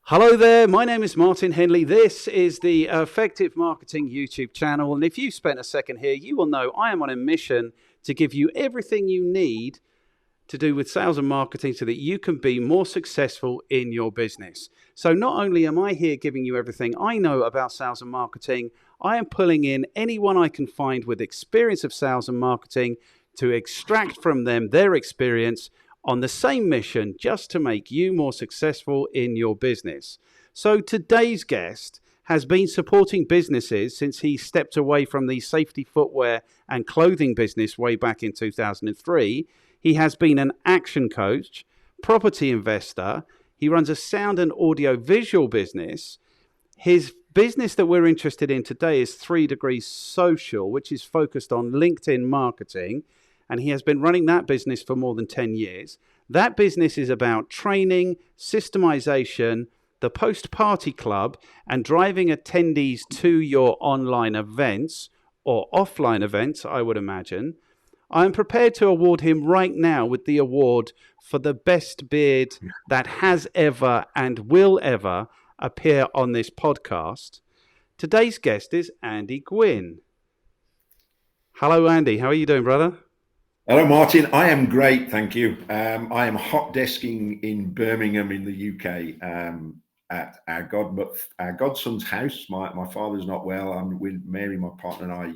Hello there, my name is Martin Henley. This is the Effective Marketing YouTube channel. And if you spent a second here, you will know I am on a mission to give you everything you need to do with sales and marketing so that you can be more successful in your business. So not only am I here giving you everything I know about sales and marketing, I am pulling in anyone I can find with experience of sales and marketing to extract from them their experience on the same mission just to make you more successful in your business. So today's guest has been supporting businesses since he stepped away from the safety footwear and clothing business way back in 2003. He has been an action coach, property investor. He runs a sound and audio visual business. His business that we're interested in today is 3 Degrees Social, which is focused on LinkedIn marketing. And he has been running that business for more than 10 years. That business is about training, systemization, the post-party club, and driving attendees to your online events or offline events, I would imagine. I am prepared to award him right now with the award for the best beard that has ever and will ever appear on this podcast. Today's guest is Andy Gwynn. Hello, Andy. How are you doing, brother? Hello, Martin. I am great, thank you. I am hot desking in Birmingham in the UK at our godson's house. My father's not well. I'm with Mary, my partner, and I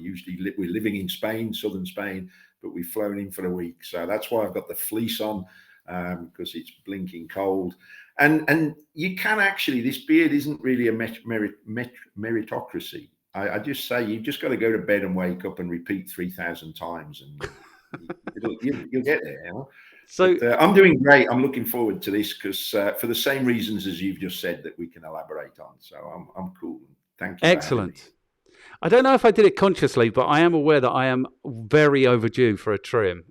we're living in Spain, southern Spain, but we've flown in for a week. So that's why I've got the fleece on because it's blinking cold. And you can actually, this beard isn't really a meritocracy. I just say you've just got to go to bed and wake up and repeat 3,000 times and you'll get there. You know? So I'm doing great. I'm looking forward to this because for the same reasons as you've just said that we can elaborate on. So I'm cool. Thank you. Excellent. I don't know if I did it consciously, but I am aware that I am very overdue for a trim,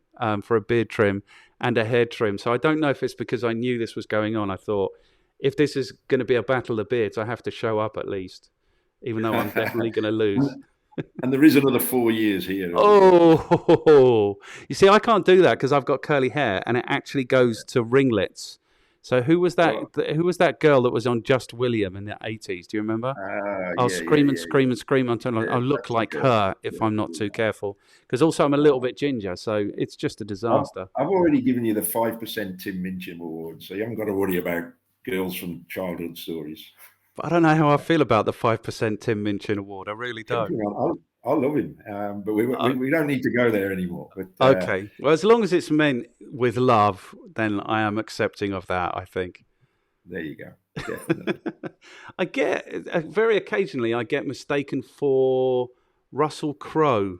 for a beard trim and a hair trim. So I don't know if it's because I knew this was going on. I thought if this is going to be a battle of beards, I have to show up at least, even though I'm definitely going to lose. And there is another 4 years here. Oh, you see, I can't do that because I've got curly hair and it actually goes to ringlets. So who was that? Who was that girl that was on Just William in the 80s? Do you remember? I'll scream and scream until I look like her if I'm not too careful. Because also I'm a little bit ginger, so it's just a disaster. I've already given you the 5% Tim Minchin award, so you haven't got to worry about girls from childhood stories. But I don't know how I feel about the 5% Tim Minchin award. I really don't. I love him, but we don't need to go there anymore. But, okay. Well, as long as it's meant with love, then I am accepting of that, I think. There you go. Definitely. I get, very occasionally, I get mistaken for Russell Crowe.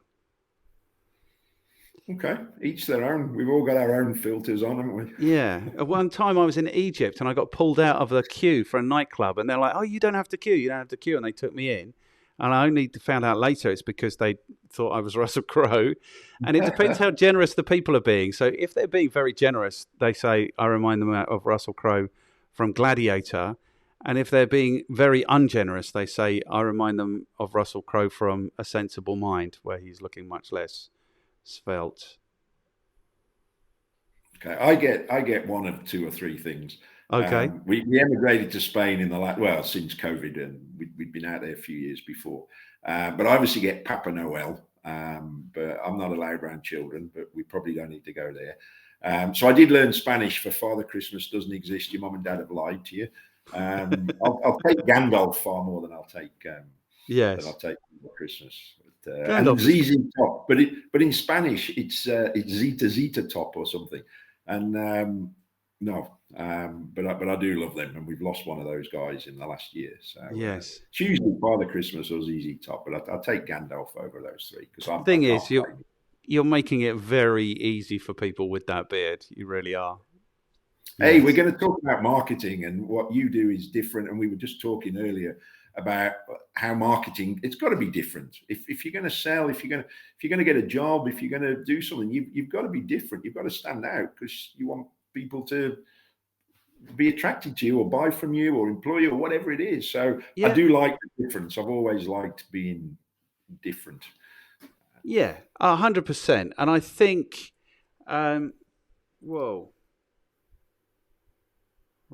Okay, each their own. We've all got our own filters on, haven't we? Yeah. At one time I was in Egypt and I got pulled out of the queue for a nightclub and they're like, oh, you don't have to queue. You don't have to queue. And they took me in. And I only found out later it's because they thought I was Russell Crowe. And it depends how generous the people are being. So if they're being very generous, they say, I remind them of Russell Crowe from Gladiator. And if they're being very ungenerous, they say, I remind them of Russell Crowe from A Sensible Mind, where he's looking much less svelte. Okay, I get one of 2 or 3 things. Okay. We emigrated to Spain in since COVID, and we'd been out there a few years before. But I obviously get Papa Noel, but I'm not allowed around children, but we probably don't need to go there. So I did learn Spanish for Father Christmas doesn't exist. Your mum and dad have lied to you. I'll take Gandalf far more than I'll take yes. Than I'll take Christmas. And ZZ Top, but in Spanish it's Zeta Zeta Top or something. And but I do love them, and we've lost one of those guys in the last year. So yes, it's usually Father Christmas or ZZ Top, but I'll take Gandalf over those 3 because the thing is you're making it very easy for people with that beard. You really are. Hey, yes. We're going to talk about marketing, and what you do is different. And we were just talking earlier about how marketing, it's got to be different. If you're going to sell, if you're going to get a job, if you're going to do something, you've got to be different. You've got to stand out because you want people to be attracted to you or buy from you or employ you or whatever it is. So yeah. I do like the difference. I've always liked being different. Yeah, 100%. And I think,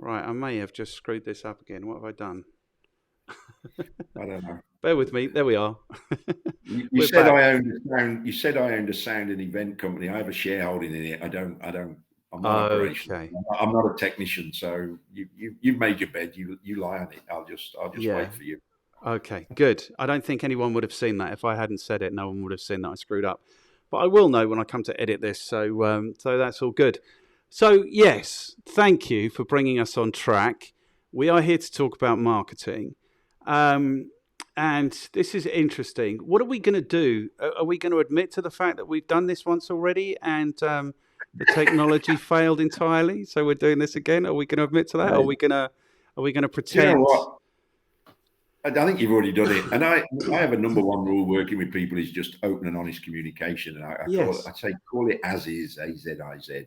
Right, I may have just screwed this up again. What have I done? I don't know. Bear with me. There we are. You said back. I owned a sound. You said I owned a sound and event company. I have a shareholding in it. I don't. I'm not operational. I'm not a technician. So you've made your bed. You lie on it. I'll just wait for you. Okay, good. I don't think anyone would have seen that. If I hadn't said it, no one would have seen that I screwed up. But I will know when I come to edit this. So that's all good. So yes, thank you for bringing us on track. We are here to talk about marketing. And this is interesting. What are we going to do? Are we going to admit to the fact that we've done this once already and the technology failed entirely? So we're doing this again. Are we going to admit to that? Or are we going to pretend? You know what? I think you've already done it. And I have a number one rule working with people is just open and honest communication. And I say call it as is, A-Z-I-Z.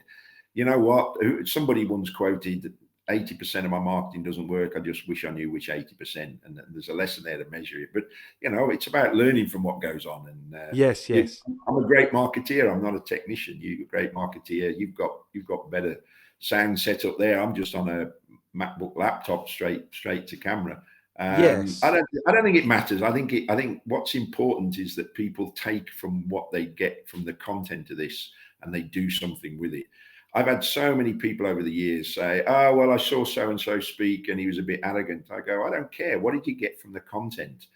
You know what? Somebody once quoted 80% of my marketing doesn't work. I just wish I knew which 80%. And there's a lesson there to measure it. But, it's about learning from what goes on. And yes. I'm a great marketeer. I'm not a technician. You're a great marketeer. You've got better sound set up there. I'm just on a MacBook laptop straight to camera. Yes. I don't think it matters. I think what's important is that people take from what they get from the content of this and they do something with it. I've had so many people over the years say, oh, well, I saw so-and-so speak and he was a bit arrogant. I go, I don't care. What did you get from the content?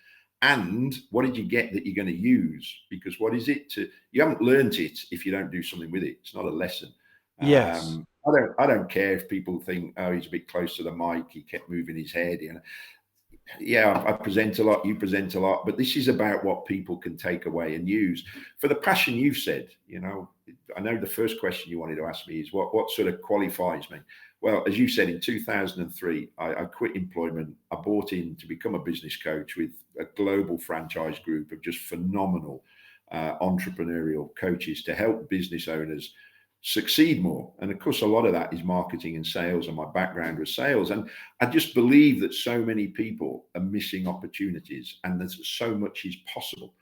And what did you get that you're going to use? Because what is it you haven't learned it if you don't do something with it. It's not a lesson. Yes. I don't care if people think, oh, he's a bit close to the mic. He kept moving his head. Yeah, I present a lot, you present a lot, but this is about what people can take away and use. For the passion you've said, I know the first question you wanted to ask me is what sort of qualifies me? Well, as you said, in 2003, I quit employment. I bought in to become a business coach with a global franchise group of just phenomenal entrepreneurial coaches to help business owners succeed more. And of course, a lot of that is marketing and sales, and my background was sales. And I just believe that so many people are missing opportunities and there's so much is possible.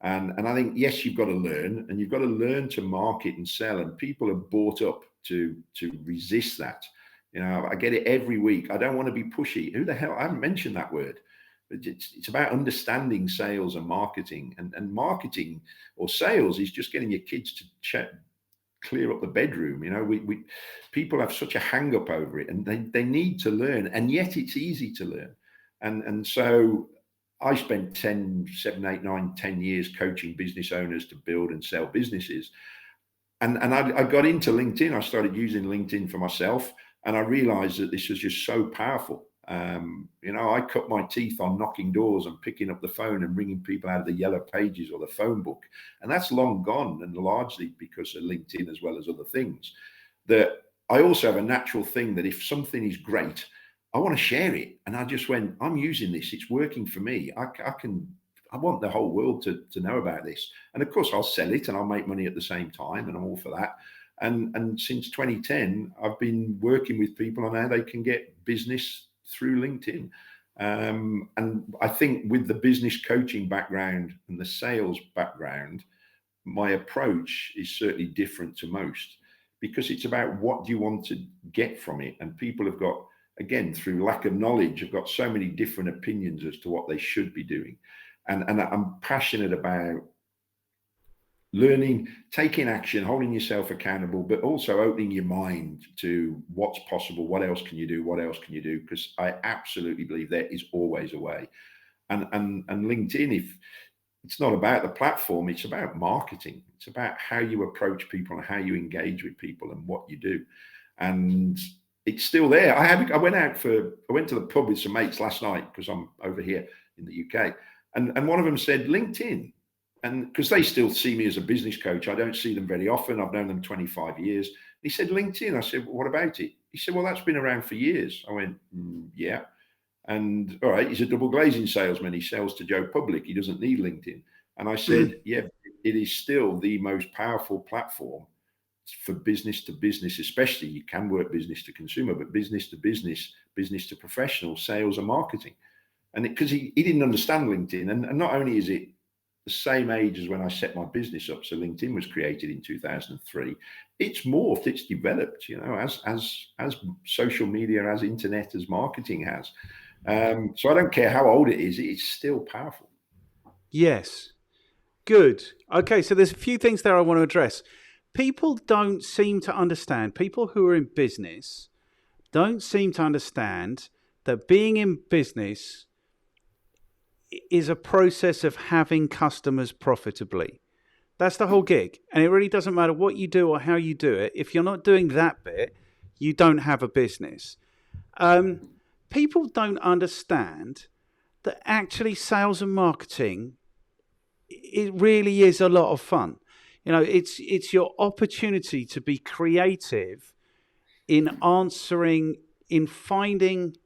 And I think, yes, you've got to learn, and you've got to learn to market and sell. And people are brought up to resist that. I get it every week. I don't want to be pushy. Who the hell? I haven't mentioned that word. It's about understanding sales and marketing. And marketing or sales is just getting your kids to clear up the bedroom. We people have such a hang up over it, and they need to learn, and yet it's easy to learn. And so I spent 7, 8, 9, 10 years coaching business owners to build and sell businesses. And I got into LinkedIn. I started using LinkedIn for myself, and I realized that this was just so powerful. I cut my teeth on knocking doors and picking up the phone and ringing people out of the yellow pages or the phone book. And that's long gone, and largely because of LinkedIn as well as other things. That I also have a natural thing that if something is great, I want to share it. And I just went, I'm using this. It's working for me. I want the whole world to know about this. And of course, I'll sell it and I'll make money at the same time. And I'm all for that. And since 2010, I've been working with people on how they can get business through LinkedIn. And I think with the business coaching background and the sales background, my approach is certainly different to most, because it's about what do you want to get from it. And people have got, again, through lack of knowledge, have got so many different opinions as to what they should be doing. And I'm passionate about learning, taking action, holding yourself accountable, but also opening your mind to what's possible. What else can you do? What else can you do? Because I absolutely believe there is always a way. And LinkedIn, if it's not about the platform, it's about marketing. It's about how you approach people and how you engage with people and what you do. And it's still there. I went to the pub with some mates last night because I'm over here in the UK. And one of them said, LinkedIn. And because they still see me as a business coach, I don't see them very often. I've known them 25 years. He said, LinkedIn. I said, well, what about it? He said, well, that's been around for years. I went, yeah. And all right, he's a double glazing salesman. He sells to Joe Public. He doesn't need LinkedIn. And I said, yeah, it is still the most powerful platform for business to business, especially. You can work business to consumer, but business to business, business to professional, sales and marketing. And because he didn't understand LinkedIn. And not only is it the same age as when I set my business up. So LinkedIn was created in 2003. It's morphed, it's developed, as social media, as internet, as marketing has. So I don't care how old it is, it's still powerful. Yes. Good. Okay, so there's a few things there I want to address. People don't seem to understand, people who are in business don't seem to understand that being in business is a process of having customers profitably. That's the whole gig. And it really doesn't matter what you do or how you do it. If you're not doing that bit, you don't have a business. People don't understand that actually sales and marketing, it really is a lot of fun. It's your opportunity to be creative in answering, in finding,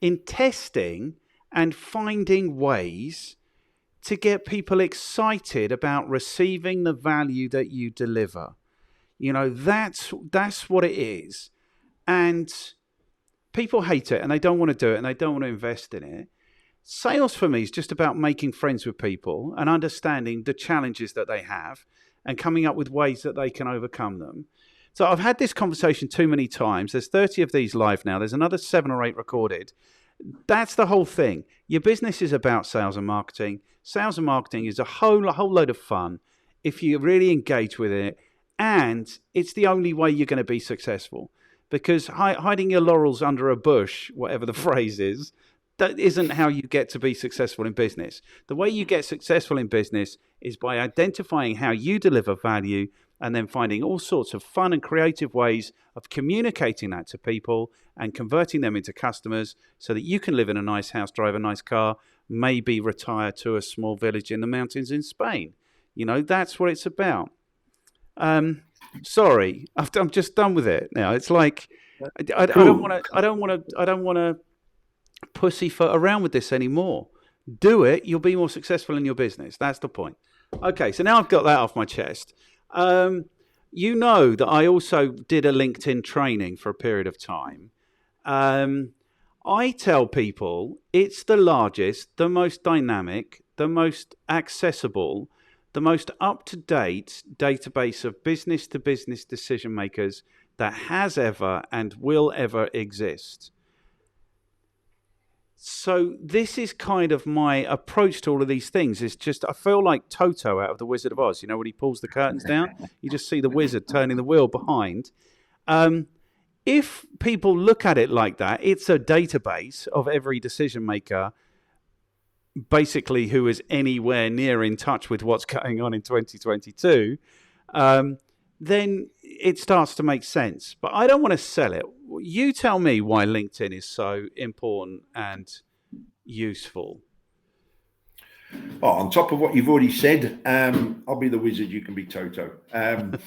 in testing and finding ways to get people excited about receiving the value that you deliver. That's what it is. And people hate it and they don't want to do it and they don't want to invest in it. Sales for me is just about making friends with people and understanding the challenges that they have and coming up with ways that they can overcome them. So I've had this conversation too many times. There's 30 of these live now. There's another 7 or 8 recorded. That's the whole thing. Your business is about sales and marketing. Sales and marketing is a whole load of fun if you really engage with it. And it's the only way you're going to be successful. Because hiding your laurels under a bush, whatever the phrase is, that isn't how you get to be successful in business. The way you get successful in business is by identifying how you deliver value and then finding all sorts of fun and creative ways of communicating that to people and converting them into customers so that you can live in a nice house, drive a nice car, maybe retire to a small village in the mountains in Spain. That's what it's about. Sorry, I'm just done with it now. It's like I don't want to pussyfoot around with this anymore. Do it. You'll be more successful in your business. That's the point. Okay, so now I've got that off my chest. That I also did a LinkedIn training for a period of time. I tell people it's the largest, the most dynamic, the most accessible, the most up-to-date database of business-to-business decision makers that has ever and will ever exist. So this is kind of my approach to all of these things. It's just, I feel like Toto out of The Wizard of Oz. When he pulls the curtains down, you just see the wizard turning the wheel behind. If people look at it like that, it's a database of every decision maker, basically, who is anywhere near in touch with what's going on in 2022. Then it starts to make sense. But I don't want to sell it. You tell me why LinkedIn is so important and useful. Oh, on top of what you've already said, I'll be the wizard, you can be Toto. And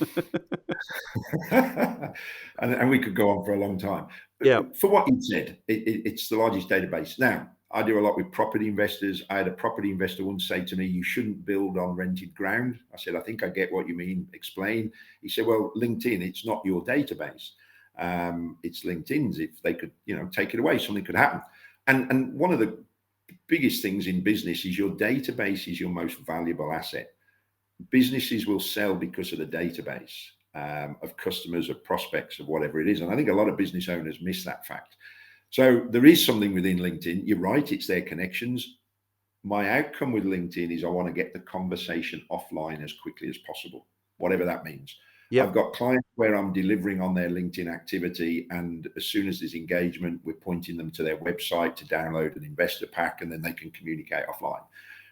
we could go on for a long time. Yeah. For what you said, it's the largest database. Now, I do a lot with property investors. I had a property investor once say to me, you shouldn't build on rented ground. I said, I think I get what you mean. Explain. He said, well, LinkedIn, it's not your database. It's LinkedIn's. If they could, take it away, something could happen. And one of the biggest things in business is your database is your most valuable asset. Businesses will sell because of the database of customers, of prospects, of whatever it is. And I think a lot of business owners miss that fact. So there is something within LinkedIn. You're right, it's their connections. My outcome with LinkedIn is I want to get the conversation offline as quickly as possible, whatever that means. Yep. I've got clients where I'm delivering on their LinkedIn activity, and as soon as there's engagement, we're pointing them to their website to download an investor pack, and then they can communicate offline.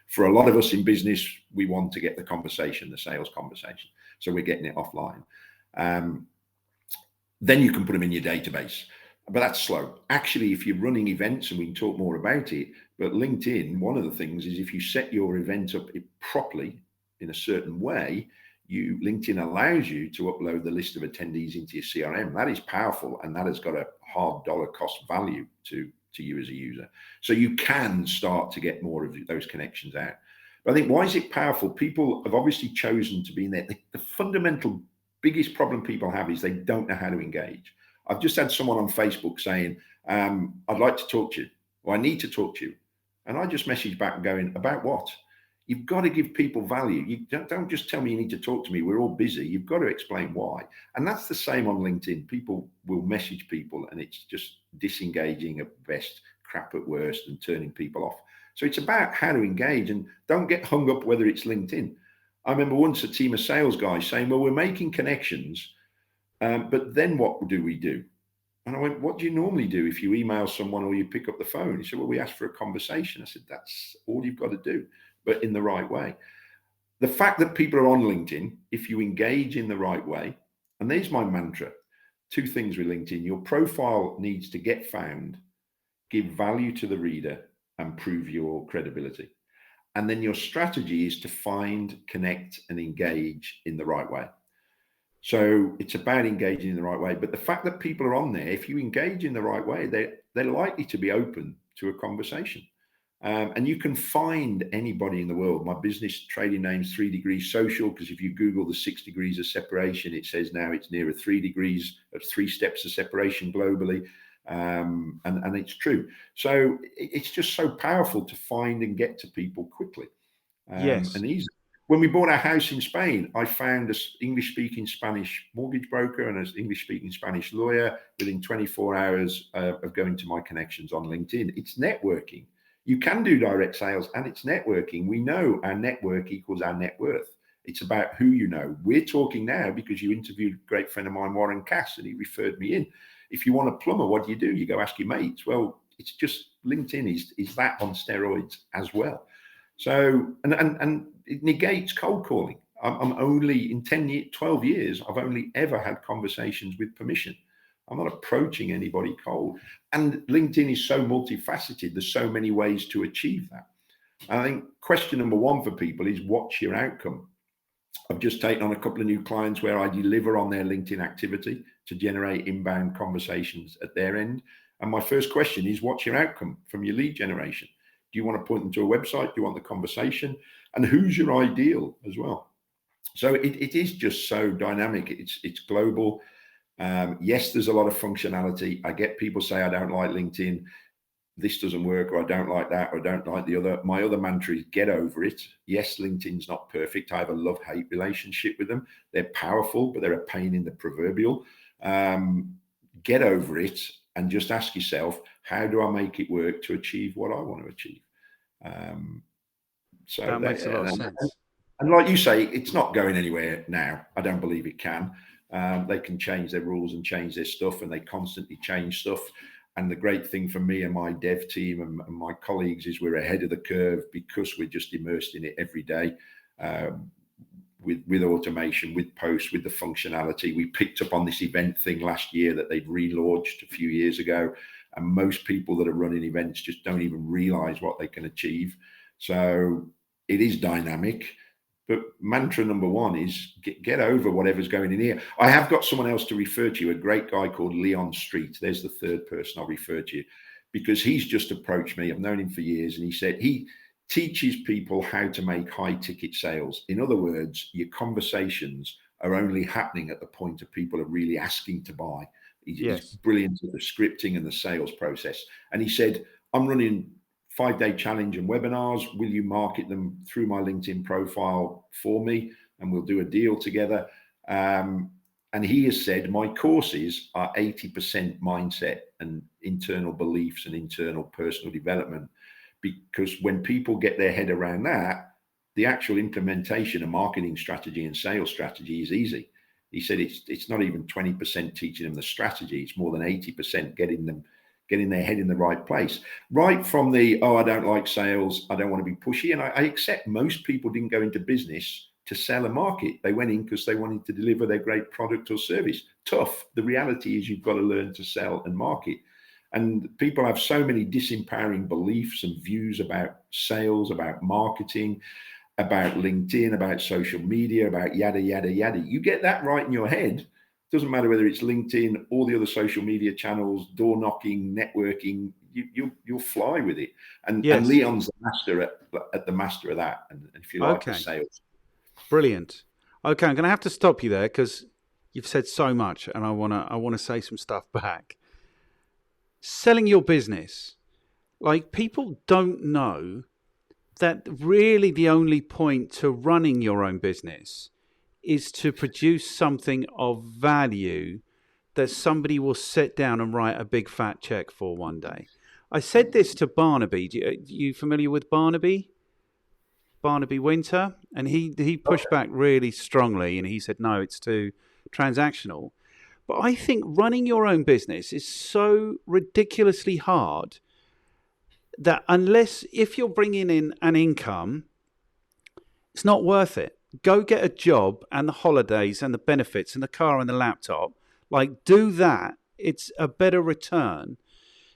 For a lot of us in business, we want to get the conversation, the sales conversation. So we're getting it offline. Then you can put them in your database. But that's slow. Actually, if you're running events, and we can talk more about it, but LinkedIn, one of the things is if you set your event up properly in a certain way, LinkedIn allows you to upload the list of attendees into your CRM. That is powerful, and that has got a hard dollar cost value to you as a user. So you can start to get more of those connections out. But I think, why is it powerful? People have obviously chosen to be in there. The fundamental biggest problem people have is they don't know how to engage. I've just had someone on Facebook saying, I'd like to talk to you, or I need to talk to you. And I just messaged back going, about what? You've got to give people value. You don't just tell me you need to talk to me. We're all busy. You've got to explain why. And that's the same on LinkedIn. People will message people and it's just disengaging at best, crap at worst, and turning people off. So it's about how to engage, and don't get hung up whether it's LinkedIn. I remember once a team of sales guys saying, well, we're making connections, but then what do we do? And I went, what do you normally do if you email someone or you pick up the phone? He said, well, we ask for a conversation. I said, that's all you've got to do, but in the right way. The fact that people are on LinkedIn, if you engage in the right way, and there's my mantra, 2 things with LinkedIn: your profile needs to get found, give value to the reader, and prove your credibility. And then your strategy is to find, connect, and engage in the right way. So it's about engaging in the right way. But the fact that people are on there, if you engage in the right way, they're likely to be open to a conversation. And you can find anybody in the world. My business trading name's 3 Degrees Social, because if you Google the 6 degrees of separation, it says now it's nearer 3 degrees of 3 steps of separation globally. And it's true. So it's just so powerful to find and get to people quickly and easily. When we bought our house in Spain, I found an English-speaking Spanish mortgage broker and an English-speaking Spanish lawyer within 24 hours of going to my connections on LinkedIn. It's networking. You can do direct sales, and it's networking. We know our network equals our net worth. It's about who you know. We're talking now because you interviewed a great friend of mine, Warren Cass, and he referred me in. If you want a plumber, what do? You go ask your mates. Well, it's just LinkedIn is that on steroids as well. So, and it negates cold calling. I'm only in 12 years, I've only ever had conversations with permission. I'm not approaching anybody cold. And LinkedIn is so multifaceted. There's so many ways to achieve that. I think question number 1 for people is, what's your outcome? I've just taken on a couple of new clients where I deliver on their LinkedIn activity to generate inbound conversations at their end. And my first question is, what's your outcome from your lead generation? Do you want to point them to a website? Do you want the conversation? And who's your ideal as well? So it is just so dynamic. It's global. Yes, there's a lot of functionality. I get people say, I don't like LinkedIn. This doesn't work, or I don't like that, or I don't like the other. My other mantra is get over it. Yes, LinkedIn's not perfect. I have a love-hate relationship with them. They're powerful, but they're a pain in the proverbial. Get over it and just ask yourself, how do I make it work to achieve what I want to achieve? So that makes a lot of sense. And like you say, it's not going anywhere now. I don't believe it can. They can change their rules and change their stuff, and they constantly change stuff. And the great thing for me and my dev team and my colleagues is we're ahead of the curve because we're just immersed in it every day, with automation, with posts, with the functionality. We picked up on this event thing last year that they'd relaunched a few years ago. And most people that are running events just don't even realize what they can achieve. So it is dynamic. But mantra number 1 is get over whatever's going in here. I have got someone else to refer to you, a great guy called Leon Street. There's the 3rd person I'll refer to you, because he's just approached me. I've known him for years. And he said he teaches people how to make high ticket sales. In other words, your conversations are only happening at the point of people are really asking to buy. He's brilliant at the scripting and the sales process. And he said, I'm running 5-day challenge and webinars. Will you market them through my LinkedIn profile for me? And we'll do a deal together. And he has said, my courses are 80% mindset and internal beliefs and internal personal development, because when people get their head around that, the actual implementation of marketing strategy and sales strategy is easy. He said it's not even 20% teaching them the strategy. It's more than 80% getting their head in the right place. Right from the, I don't like sales, I don't want to be pushy. And I accept most people didn't go into business to sell a market. They went in because they wanted to deliver their great product or service. Tough. The reality is you've got to learn to sell and market. And people have so many disempowering beliefs and views about sales, about marketing, about LinkedIn, about social media, about yada, yada, yada. You get that right in your head. Doesn't matter whether it's LinkedIn, all the other social media channels, door knocking, networking, you'll fly with it. And Leon's the master at the master of that. And if you like the sales. Brilliant. Okay, I'm going to have to stop you there because you've said so much, and I want to say some stuff back. Selling your business, like, people don't know that really the only point to running your own business is to produce something of value that somebody will sit down and write a big fat check for one day. I said this to Barnaby. You familiar with Barnaby? Barnaby Winter? And he pushed back really strongly, and he said, no, it's too transactional. But I think running your own business is so ridiculously hard that if you're bringing in an income, it's not worth it. Go get a job and the holidays and the benefits and the car and the laptop. Like, do that. It's a better return.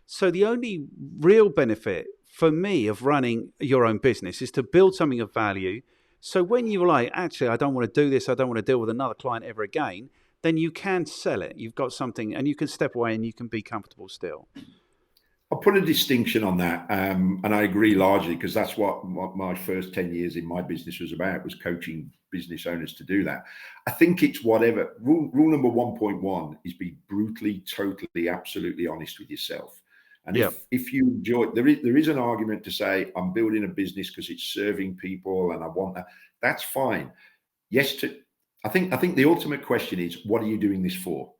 So the only real benefit for me of running your own business is to build something of value. So when you're like, actually, I don't want to do this, I don't want to deal with another client ever again, then you can sell it. You've got something and you can step away and you can be comfortable still. I'll put a distinction on that. And I agree largely, because that's what my first 10 years in my business was about, was coaching business owners to do that. I think it's whatever. Rule number 1.1 is be brutally, totally, absolutely honest with yourself. And if you enjoy, there is an argument to say, I'm building a business because it's serving people and I want that. That's fine. Yes, I think the ultimate question is, what are you doing this for?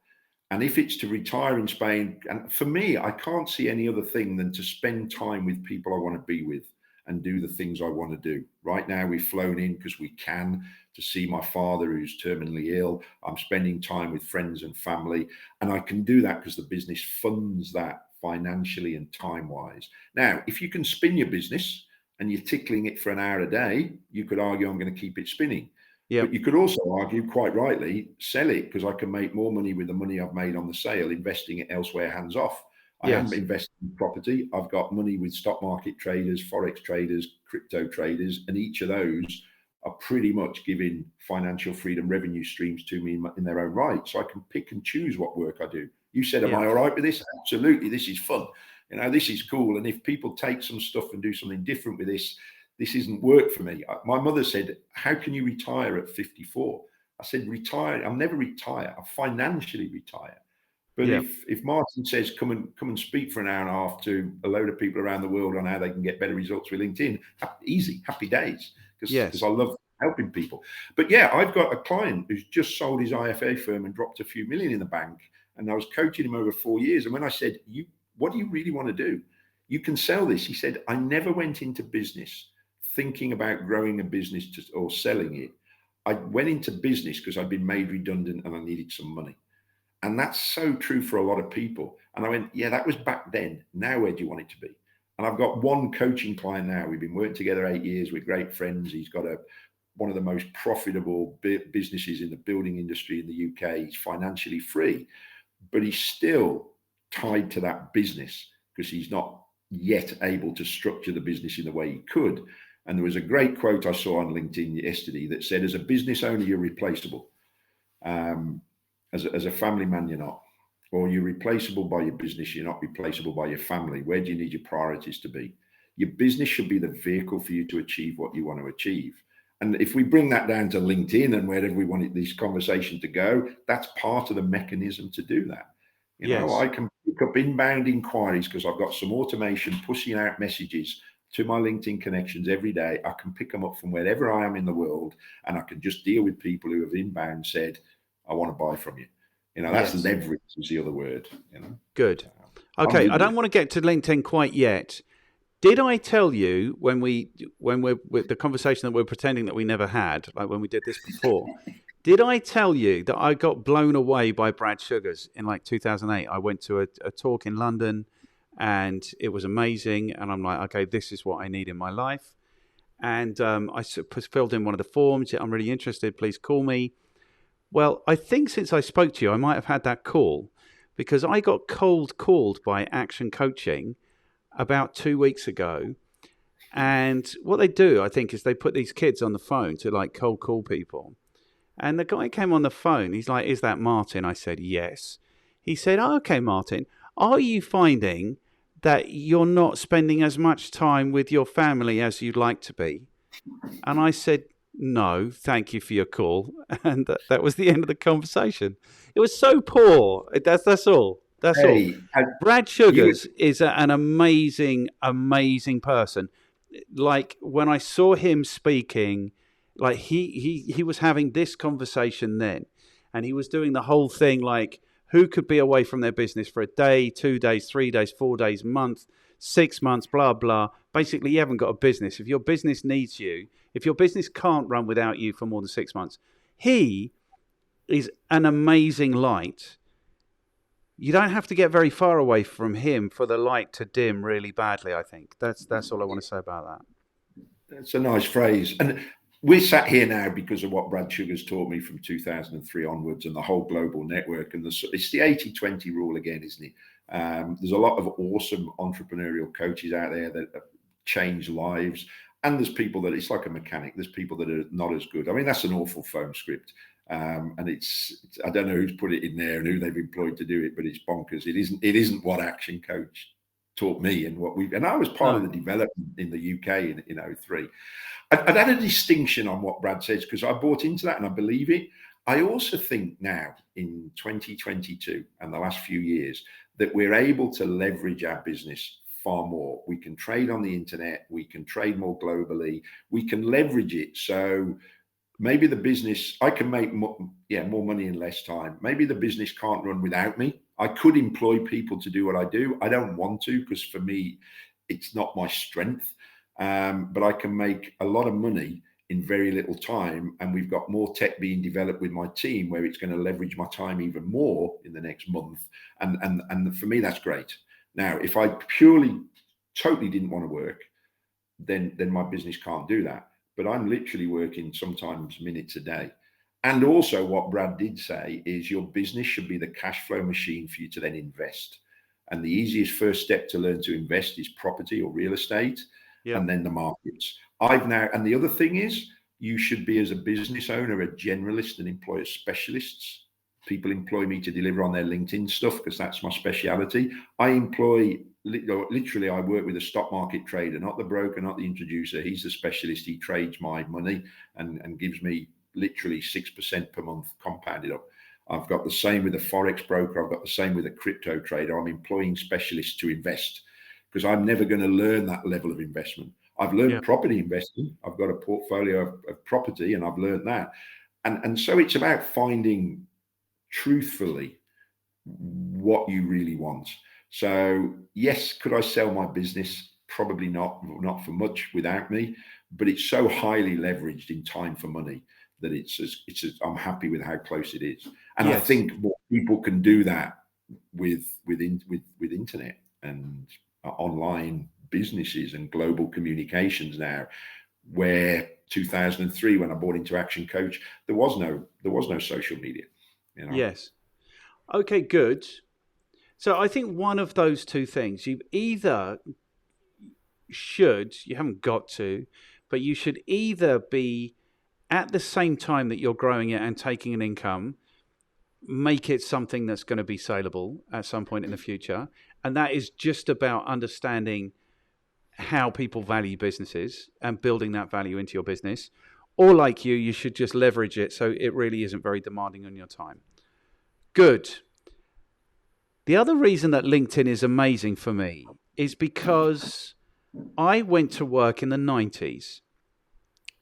And if it's to retire in Spain, and for me, I can't see any other thing than to spend time with people I want to be with and do the things I want to do. Right now, we've flown in because we can to see my father, who's terminally ill. I'm spending time with friends and family, and I can do that because the business funds that financially and time-wise. Now, if you can spin your business and you're tickling it for an hour a day, you could argue I'm going to keep it spinning. Yep. But you could also argue, quite rightly, sell it because I can make more money with the money I've made on the sale, investing it elsewhere, hands off. I haven't invested in property. I've got money with stock market traders, forex traders, crypto traders, and each of those are pretty much giving financial freedom revenue streams to me in their own right. So I can pick and choose what work I do. You said, am I all right with this? Absolutely. This is fun. You know, this is cool. And if people take some stuff and do something different with this isn't work for me. My mother said, how can you retire at 54? I said, retire. I'll never retire. I'll financially retire. But if Martin says, come and speak for an hour and a half to a load of people around the world on how they can get better results with LinkedIn, easy, happy days. Because I love helping people. But yeah, I've got a client who's just sold his IFA firm and dropped a few million in the bank. And I was coaching him over 4 years. And when I said, what do you really want to do? You can sell this. He said, I never went into business thinking about growing a business or selling it. I went into business because I'd been made redundant and I needed some money. And that's so true for a lot of people. And I went, yeah, that was back then. Now, where do you want it to be? And I've got one coaching client now. We've been working together 8 years. We're great friends. He's got one of the most profitable businesses in the building industry in the UK. He's financially free, but he's still tied to that business because he's not yet able to structure the business in the way he could. And there was a great quote I saw on LinkedIn yesterday that said, as a business owner, you're replaceable. As a family man, you're not. Or you're replaceable by your business, you're not replaceable by your family. Where do you need your priorities to be? Your business should be the vehicle for you to achieve what you want to achieve. And if we bring that down to LinkedIn and wherever we want this conversation to go, that's part of the mechanism to do that. You know, I can pick up inbound inquiries because I've got some automation pushing out messages to my LinkedIn connections every day. I can pick them up from wherever I am in the world, and I can just deal with people who have inbound said, I want to buy from you. You know, that's leverage is the other word, you know. Good. Okay, I don't want to get to LinkedIn quite yet. Did I tell you when we're with the conversation that we're pretending that we never had, like when we did this before, did I tell you that I got blown away by Brad Sugars in like 2008? I went to a talk in London and it was amazing. And I'm like, okay, this is what I need in my life. And I filled in one of the forms. I'm really interested. Please call me. Well, I think since I spoke to you, I might have had that call because I got cold called by Action Coaching about 2 weeks ago. And what they do, I think, is they put these kids on the phone to like cold call people. And the guy came on the phone. He's like, is that Martin? I said, yes. He said, oh, okay, Martin, are you finding that you're not spending as much time with your family as you'd like to be? And I said, no, thank you for your call. And that was the end of the conversation. It was so poor. That's all. That's all. Brad Sugars is an amazing, amazing person. like when I saw him speaking, like he was having this conversation then, and he was doing the whole thing like who could be away from their business for a day, 2 days, 3 days, 4 days, month, 6 months, blah blah. Basically, you haven't got a business. If your business needs you, if your business can't run without you for more than 6 months, he is an amazing light. You don't have to get very far away from him for the light to dim really badly, I think. That's all I want to say about that. That's a nice phrase. And we're sat here now because of what Brad Sugar's taught me from 2003 onwards and the whole global network. And it's the 80-20 rule again, isn't it? There's a lot of awesome entrepreneurial coaches out there that change lives. And there's people that it's like a mechanic. There's people that are not as good. I mean, that's an awful phone script. And it's I don't know who's put it in there and who they've employed to do it, but it's bonkers. It isn't what Action Coach taught me and what and I was part of the development in the UK in 03. I'd add a distinction on what Brad says because I bought into that and I believe it. I also think now in 2022 and the last few years that we're able to leverage our business far more. We can trade on the internet. We can trade more globally. We can leverage it. So maybe the business, I can make more money in less time. Maybe the business can't run without me. I could employ people to do what I do. I don't want to because for me, it's not my strength. But I can make a lot of money in very little time. And we've got more tech being developed with my team where it's going to leverage my time even more in the next month. And for me, that's great. Now, if I totally didn't want to work, then my business can't do that. But I'm literally working sometimes minutes a day. And also what Brad did say is your business should be the cash flow machine for you to then invest. And the easiest first step to learn to invest is property or real estate, and then the markets. And the other thing is you should be, as a business owner, a generalist and employ specialists. People employ me to deliver on their LinkedIn stuff because that's my speciality. I employ literally, I work with a stock market trader, not the broker, not the introducer. He's the specialist. He trades my money and gives me literally 6% per month compounded up. I've got the same with a Forex broker. I've got the same with a crypto trader. I'm employing specialists to invest because I'm never going to learn that level of investment. I've learned property investing. I've got a portfolio of property and I've learned that. And so it's about finding truthfully what you really want. So yes, could I sell my business? Probably not for much without me, but it's so highly leveraged in time for money that I'm happy with how close it is. And I think more people can do that with internet and online businesses and global communications now, where 2003, when I bought into Action Coach, there was no social media. Yes. Okay, good. So I think one of those two things, you either you haven't got to, but you should either be at the same time that you're growing it and taking an income, make it something that's going to be saleable at some point in the future. And that is just about understanding how people value businesses and building that value into your business. Or like you should just leverage it so it really isn't very demanding on your time. Good. The other reason that LinkedIn is amazing for me is because I went to work in the 90s,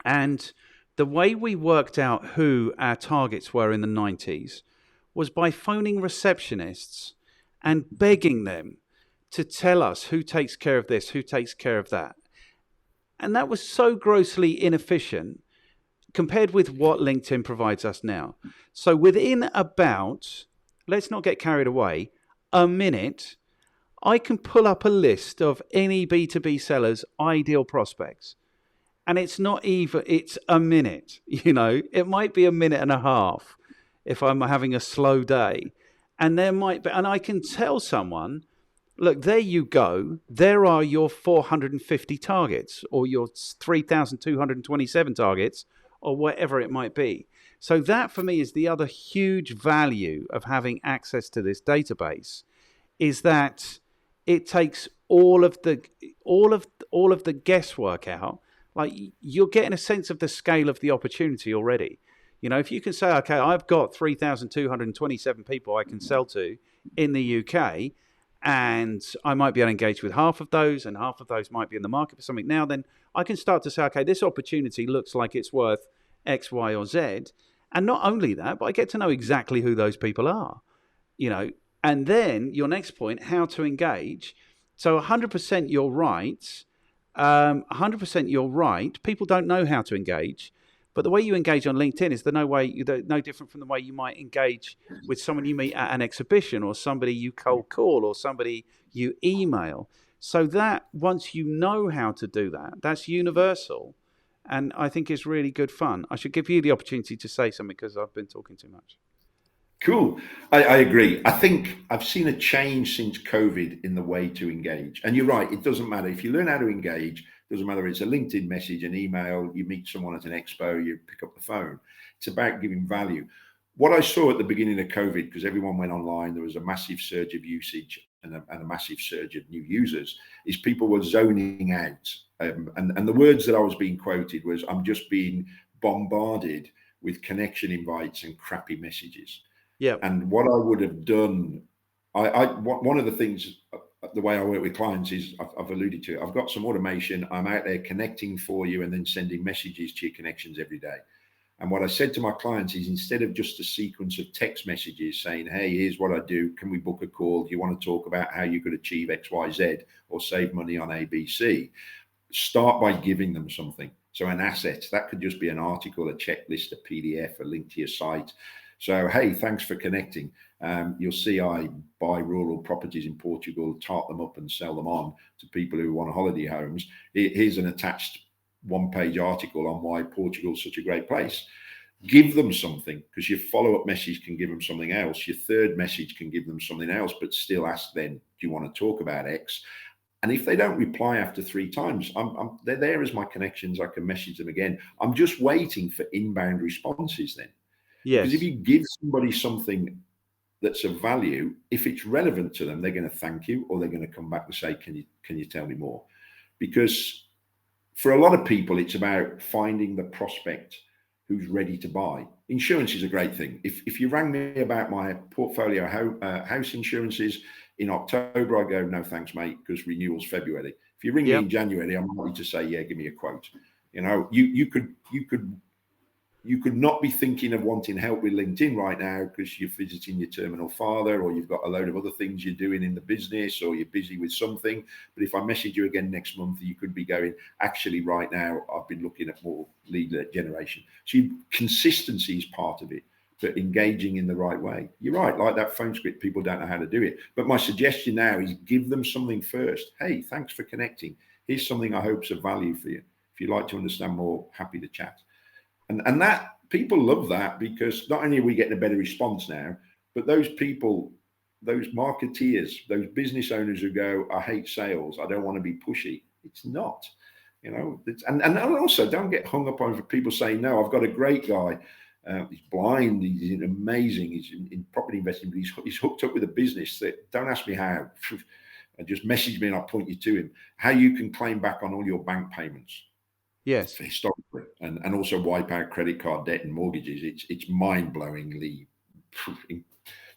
and the way we worked out who our targets were in the 90s was by phoning receptionists and begging them to tell us who takes care of this, who takes care of that. And that was so grossly inefficient compared with what LinkedIn provides us now. So within about, let's not get carried away, a minute, I can pull up a list of any B2B seller's ideal prospects. And it's a minute, it might be a minute and a half if I'm having a slow day. And and I can tell someone, look, there you go. There are your 450 targets or your 3,227 targets or whatever it might be. So that for me is the other huge value of having access to this database, is that it takes all of the guesswork out. Like, you're getting a sense of the scale of the opportunity already. If you can say, okay, I've got 3,227 people I can sell to in the UK, and I might be able to engage with half of those, and half of those might be in the market for something now, then I can start to say, okay, this opportunity looks like it's worth X, Y, or Z. And not only that, but I get to know exactly who those people are, And then your next point, how to engage. So 100% you're right. 100% you're right. People don't know how to engage. But the way you engage on LinkedIn is no different from the way you might engage with someone you meet at an exhibition, or somebody you cold call, or somebody you email. So that once you know how to do that, that's universal. And I think it's really good fun. I should give you the opportunity to say something because I've been talking too much. Cool. I agree. I think I've seen a change since COVID in the way to engage. And you're right, it doesn't matter. If you learn how to engage, it doesn't matter if it's a LinkedIn message, an email, you meet someone at an expo, you pick up the phone. It's about giving value. What I saw at the beginning of COVID, because everyone went online, there was a massive surge of usage and a massive surge of new users, is people were zoning out. And the words that I was being quoted was, I'm just being bombarded with connection invites and crappy messages. Yeah. And what I would have done, one of the things, the way I work with clients is, I've alluded to it, I've got some automation. I'm out there connecting for you and then sending messages to your connections every day. And what I said to my clients is, instead of just a sequence of text messages saying, hey, here's what I do, can we book a call? Do you want to talk about how you could achieve X, Y, Z or save money on ABC? Start by giving them something. So an asset, that could just be an article, a checklist, a PDF, a link to your site. So, hey, thanks for connecting. You'll see I buy rural properties in Portugal, tart them up and sell them on to people who want holiday homes. Here's an attached one-page article on why Portugal is such a great place. Give them something, because your follow-up message can give them something else. Your third message can give them something else, but still ask them, do you want to talk about X? And if they don't reply after 3 times, they're there as my connections. I can message them again. I'm just waiting for inbound responses then. Yes. Because if you give somebody something that's of value, if it's relevant to them, they're going to thank you, or they're going to come back and say, can you tell me more? Because for a lot of people, it's about finding the prospect who's ready to buy. Insurance is a great thing. If you rang me about my portfolio house insurances in October, I go, no thanks, mate, because renewal's February. If you ring me in January, I'm likely to say, yeah, give me a quote. You could not be thinking of wanting help with LinkedIn right now because you're visiting your terminal father, or you've got a load of other things you're doing in the business, or you're busy with something. But if I message you again next month, you could be going, actually, right now, I've been looking at more lead generation. So consistency is part of it, but engaging in the right way. You're right, like that phone script, people don't know how to do it. But my suggestion now is give them something first. Hey, thanks for connecting. Here's something I hope's of value for you. If you'd like to understand more, happy to chat. And that, people love that, because not only are we getting a better response now, but those people, those marketeers, those business owners who go, I hate sales, I don't want to be pushy. It's not, and also don't get hung up on people saying, no, I've got a great guy. He's blind, he's amazing, he's in property investing, but he's hooked up with a business that, don't ask me how, just message me and I'll point you to him, how you can claim back on all your bank payments. Yes, historically, and also wipe out credit card debt and mortgages. It's mind-blowingly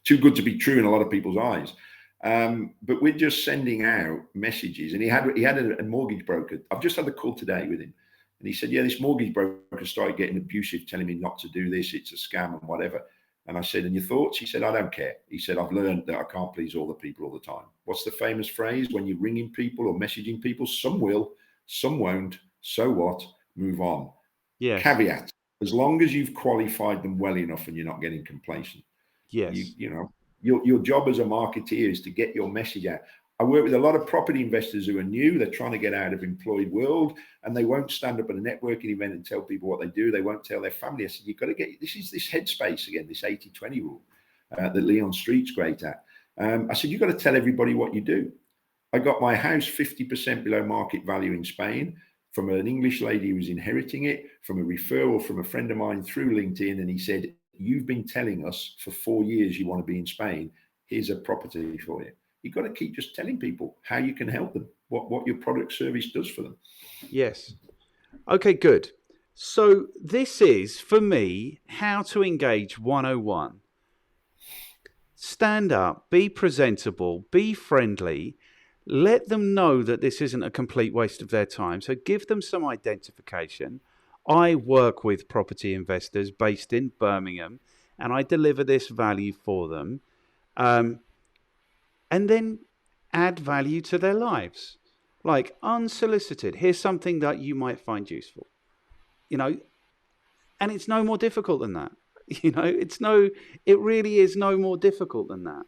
too good to be true in a lot of people's eyes. But we're just sending out messages, and he had a mortgage broker. I've just had a call today with him, and he said, yeah, this mortgage broker started getting abusive, telling me not to do this, it's a scam and whatever. And I said, and your thoughts? He said, I don't care. He said, I've learned that I can't please all the people all the time. What's the famous phrase when you're ringing people or messaging people? Some will, some won't. So what? Move on. Yes. Caveat: as long as you've qualified them well enough and you're not getting complacent. Yes. Your job as a marketeer is to get your message out. I work with a lot of property investors who are new. They're trying to get out of employed world, and they won't stand up at a networking event and tell people what they do. They won't tell their family. I said, you've got to get, this is this headspace again, this 80-20 rule that Leon Street's great at. I said, you've got to tell everybody what you do. I got my house 50% below market value in Spain, from an English lady who was inheriting it, from a referral from a friend of mine through LinkedIn. And he said, you've been telling us for 4 years you want to be in Spain. Here's a property for you. You've got to keep just telling people how you can help them, what your product service does for them. Yes. Okay, good. So this is, for me, how to engage 101. stand up, be presentable, be friendly, let them know that this isn't a complete waste of their time. So give them some identification. I work with property investors based in Birmingham, and I deliver this value for them. And then add value to their lives. Like unsolicited, here's something that you might find useful. And it's no more difficult than that. It really is no more difficult than that.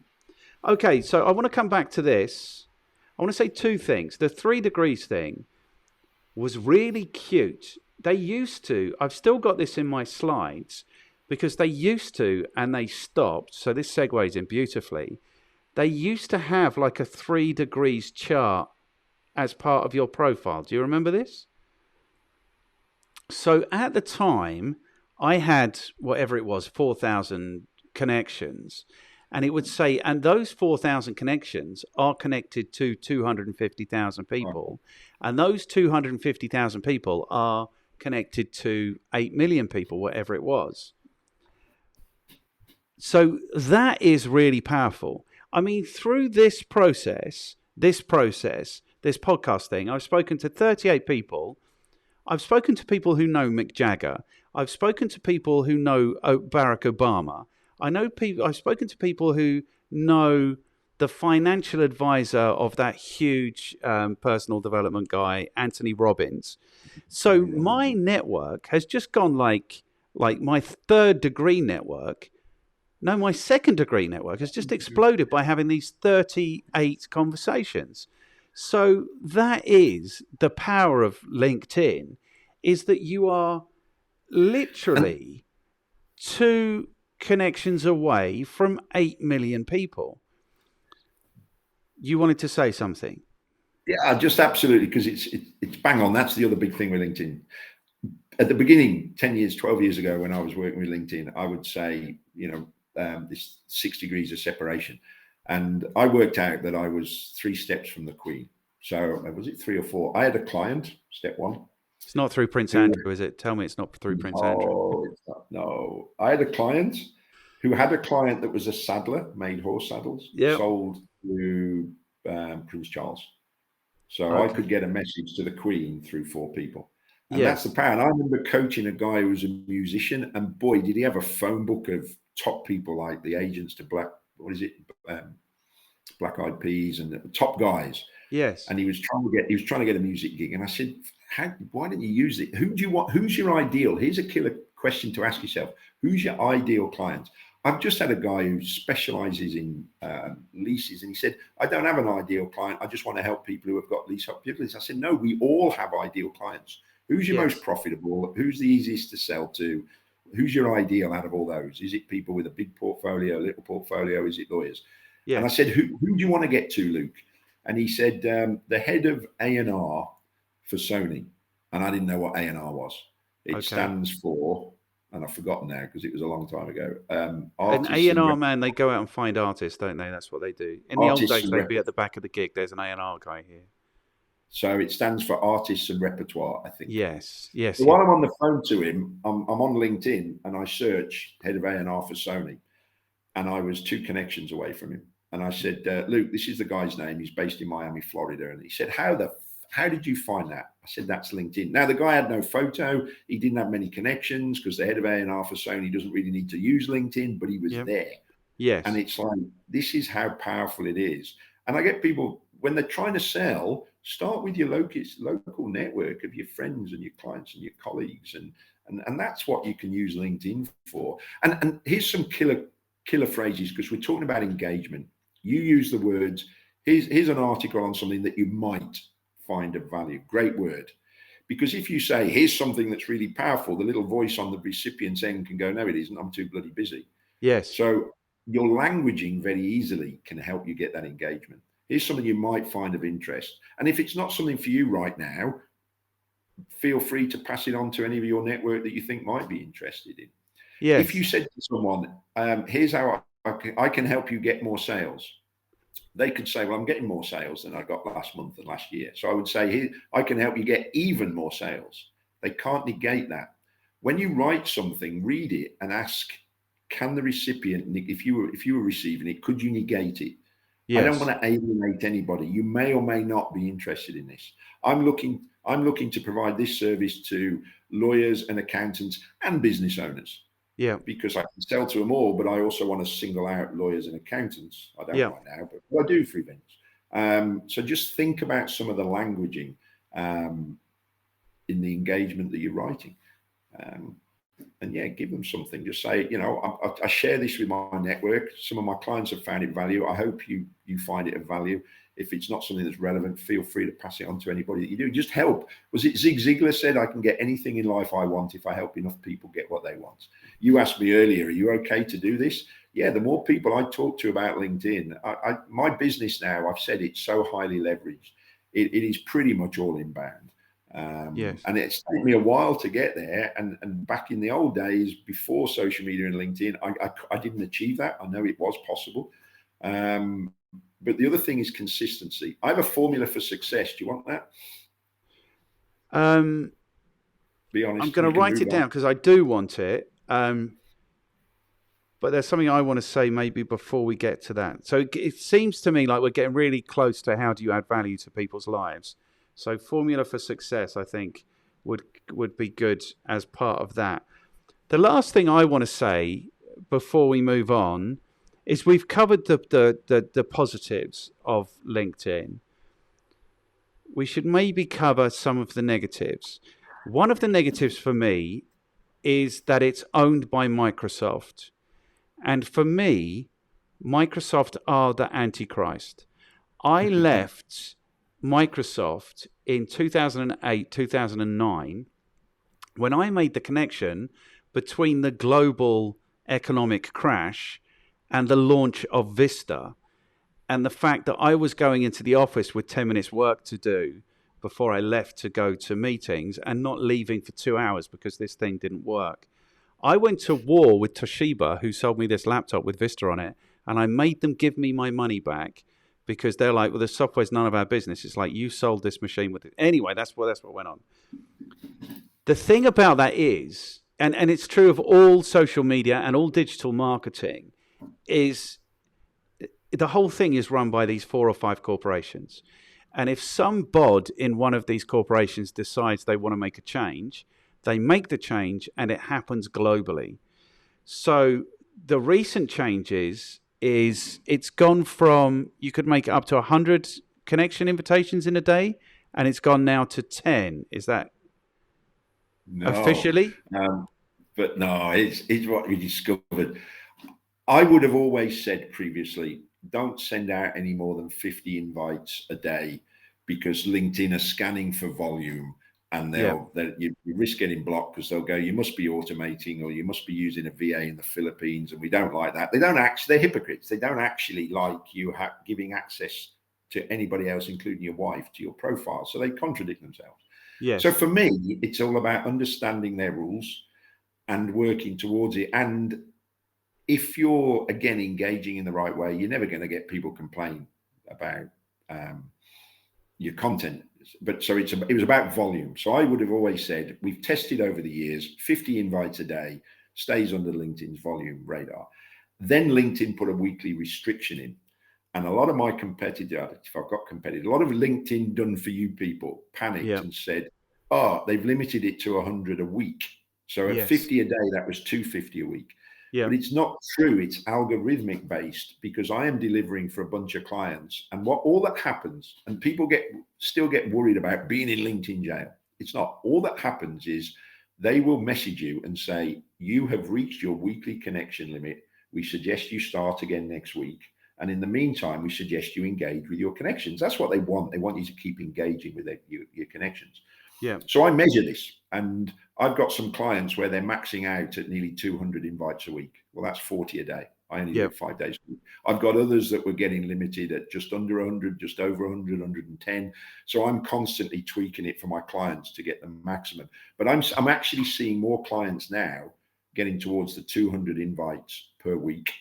Okay, so I want to come back to this. I want to say two things. The 3 degrees thing was really cute. They used to, I've still got this in my slides, because they used to and they stopped. So this segues in beautifully. They used to have like a 3 degrees chart as part of your profile. Do you remember this? So at the time, I had whatever it was, 4,000 connections. And it would say, and those 4,000 connections are connected to 250,000 people. And those 250,000 people are connected to 8 million people, whatever it was. So that is really powerful. I mean, through this process, this podcast thing, I've spoken to 38 people. I've spoken to people who know Mick Jagger. I've spoken to people who know Barack Obama. I've spoken to people who know the financial advisor of that huge personal development guy, Anthony Robbins. So my network has just gone like my 3rd degree network. No, my 2nd degree network has just exploded by having these 38 conversations. So that is the power of LinkedIn, is that you are literally 2 connections away from 8 million people. You wanted to say something? Yeah, just absolutely, because it's bang on. That's the other big thing with LinkedIn. At the beginning, 10 years, 12 years ago, when I was working with LinkedIn, I would say, this 6 degrees of separation. And I worked out that I was 3 steps from the Queen. So was it 3 or 4? I had a client, step 1. It's not through Prince Andrew, is it? Tell me it's not through Prince Andrew. Oh, it's not. No. I had a client who had a client that was a saddler, made horse saddles, sold to Prince Charles. So I could get a message to the Queen through 4 people. And that's the power. And I remember coaching a guy who was a musician, and boy, did he have a phone book of top people like the agents to Black Eyed Peas and the top guys. Yes. And he was trying to get a music gig. And I said, why didn't you use it? Who do you want? Who's your ideal? Here's a killer question to ask yourself. Who's your ideal client? I've just had a guy who specializes in leases, and he said, I don't have an ideal client. I just want to help people who have got leasehold privileges. I said, no, we all have ideal clients. Who's your most profitable? Who's the easiest to sell to? Who's your ideal out of all those? Is it people with a big portfolio, a little portfolio? Is it lawyers? And I said, who do you want to get to, Luke? And he said, the head of A&R for Sony. And I didn't know what A&R was. It stands for, and I've forgotten now because it was a long time ago. An A&R man, they go out and find artists, don't they? That's what they do. In the old days, they'd be at the back of the gig. There's an A&R guy here. So it stands for artists and repertoire, I think. Yes. So while I'm on the phone to him, I'm on LinkedIn and I search head of A&R for Sony. And I was 2 connections away from him. And I said, Luke, this is the guy's name. He's based in Miami, Florida. And he said, how did you find that? I said, that's LinkedIn. Now, the guy had no photo. He didn't have many connections because the head of A&R for Sony doesn't really need to use LinkedIn, but he was there. Yes. And it's like, this is how powerful it is. And I get people, when they're trying to sell, start with your local network of your friends and your clients and your colleagues. And that's what you can use LinkedIn for. And here's some killer phrases, because we're talking about engagement. You use the words, here's an article on something that you might find of value. Great word. Because if you say, here's something that's really powerful, the little voice on the recipient's end can go, no, it isn't. I'm too bloody busy. Yes. So your languaging very easily can help you get that engagement. Here's something you might find of interest. And if it's not something for you right now, feel free to pass it on to any of your network that you think might be interested in. Yes. If you said to someone, here's how I can help you get more sales, they could say, well, I'm getting more sales than I got last month and last year. So I would say, here, I can help you get even more sales. They can't negate that. When you write something, read it and ask, can the recipient, if you were receiving it, could you negate it? Yes. I don't want to alienate anybody. You may or may not be interested in this. I'm looking to provide this service to lawyers and accountants and business owners. Yeah. Because I can sell to them all, but I also want to single out lawyers and accountants. I don't right now, but I do for events. So just think about some of the languaging in the engagement that you're writing. And yeah, give them something. Just say, you know, I share this with my network. Some of my clients have found it value. I hope you find it of value. If it's not something that's relevant, feel free to pass it on to anybody that you do. Just help. Was it Zig Ziglar said, I can get anything in life I want if I help enough people get what they want? You asked me earlier, are you okay to do this? Yeah, the more people I talk to about LinkedIn, my business now, I've said it's so highly leveraged. It is pretty much all inbound. Yes. And it's taken me a while to get there. And back in the old days, before social media and LinkedIn, I didn't achieve that. I know it was possible. But the other thing is consistency. I have a formula for success. Do you want that? Be honest. I'm going to write it down because I do want it. But there's something I want to say maybe before we get to that. So it seems to me like we're getting really close to how do you add value to people's lives. So formula for success, I think, would be good as part of that. The last thing I want to say before we move on is we've covered the positives of LinkedIn. We should maybe cover some of the negatives. One of the negatives for me is that it's owned by Microsoft. And for me, Microsoft are the Antichrist. I left Microsoft in 2008, 2009, when I made the connection between the global economic crash and the launch of Vista, and the fact that I was going into the office with 10 minutes work to do before I left to go to meetings and not leaving for 2 hours because this thing didn't work. I went to war with Toshiba, who sold me this laptop with Vista on it, and I made them give me my money back because they're like, well, the software's none of our business. It's like, you sold this machine with it. Anyway, that's what went on. The thing about that is, and it's true of all social media and all digital marketing, is the whole thing is run by these 4 or 5 corporations. And if some bod in one of these corporations decides they want to make a change, they make the change and it happens globally. So the recent changes is it's gone from, you could make up to 100 connection invitations in a day, and it's gone now to 10. Is that officially? But no, it's what we discovered. I would have always said previously, don't send out any more than 50 invites a day because LinkedIn are scanning for volume, and you risk getting blocked because they'll go, you must be automating or you must be using a VA in the Philippines, and we don't like that. They're hypocrites. They don't actually like you giving access to anybody else, including your wife, to your profile. So they contradict themselves. Yes. So for me, it's all about understanding their rules and working towards it. And if you're, again, engaging in the right way, you're never going to get people complain about your content. But so it was about volume. So I would have always said, we've tested over the years, 50 invites a day stays under LinkedIn's volume radar. Then LinkedIn put a weekly restriction in. And a lot of my competitors, if I've got competitors, a lot of LinkedIn done for you people panicked and said, oh, they've limited it to 100 a week. So at 50 a day, that was 250 a week. But it's not true. It's algorithmic based, because I am delivering for a bunch of clients. And all that happens, and people still get worried about being in LinkedIn jail. It's not. All that happens is they will message you and say, you have reached your weekly connection limit. We suggest you start again next week. And in the meantime, we suggest you engage with your connections. That's what they want. They want you to keep engaging with your connections. Yeah. So I measure this, and I've got some clients where they're maxing out at nearly 200 invites a week. Well, that's 40 a day. I only do 5 days a week. I've got others that were getting limited at just under 100, just over 100, 110. So I'm constantly tweaking it for my clients to get the maximum. But I'm actually seeing more clients now getting towards the 200 invites per week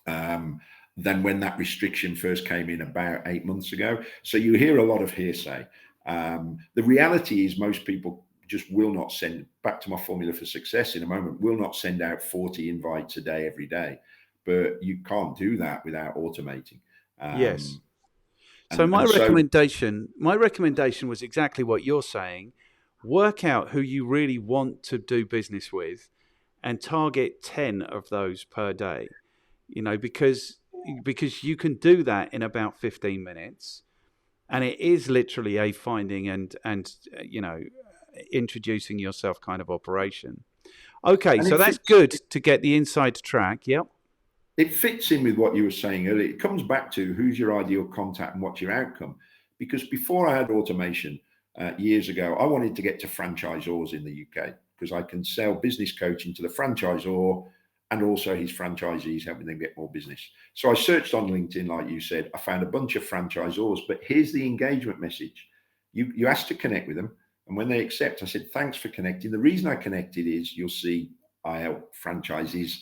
than when that restriction first came in about 8 months ago. So you hear a lot of hearsay. The reality is most people just will not send, back to my formula for success in a moment, will not send out 40 invites a day every day. But you can't do that without automating. Yes. So my recommendation was exactly what you're saying. Work out who you really want to do business with and target 10 of those per day. Because you can do that in about 15 minutes. And it is literally a finding and introducing yourself kind of operation. Okay, and so that's good to get the inside track. Yep. It fits in with what you were saying earlier. It comes back to who's your ideal contact and what's your outcome. Because before I had automation years ago, I wanted to get to franchisors in the UK because I can sell business coaching to the franchisor and also his franchisees, helping them get more business. So I searched on LinkedIn, like you said. I found a bunch of franchisors, but here's the engagement message. You asked to connect with them. And when they accept, I said, thanks for connecting. The reason I connected is you'll see I help franchisees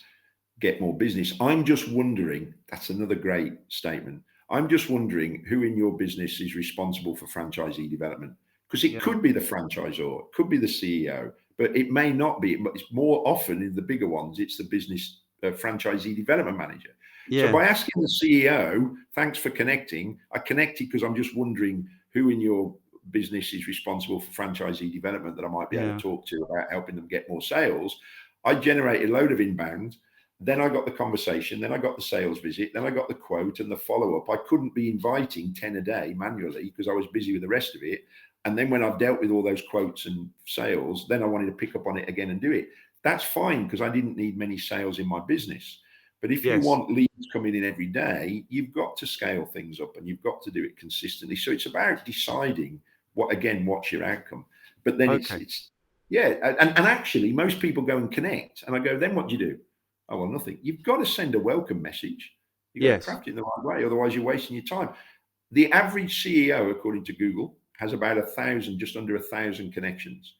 get more business. I'm just wondering, that's another great statement. I'm just wondering who in your business is responsible for franchisee development. Because it could be the franchisor, it could be the CEO, but it may not be. But it's more often in the bigger ones, it's the business franchisee development manager. Yeah. So by asking the CEO, thanks for connecting, I connected because I'm just wondering who in your business is responsible for franchisee development that I might be able to talk to about helping them get more sales. I generated a load of inbound. Then I got the conversation, then I got the sales visit, then I got the quote and the follow-up. I couldn't be inviting 10 a day manually because I was busy with the rest of it. And then when I've dealt with all those quotes and sales, then I wanted to pick up on it again and do it. That's fine because I didn't need many sales in my business. But if you want leads coming in every day, you've got to scale things up and you've got to do it consistently. So it's about deciding what's your outcome. But then it's and actually most people go and connect and I go, then what do you do? Oh, well, nothing. You've got to send a welcome message. You've got to craft it in the right way. Otherwise, you're wasting your time. The average CEO, according to Google, has about 1,000, just under 1,000 connections.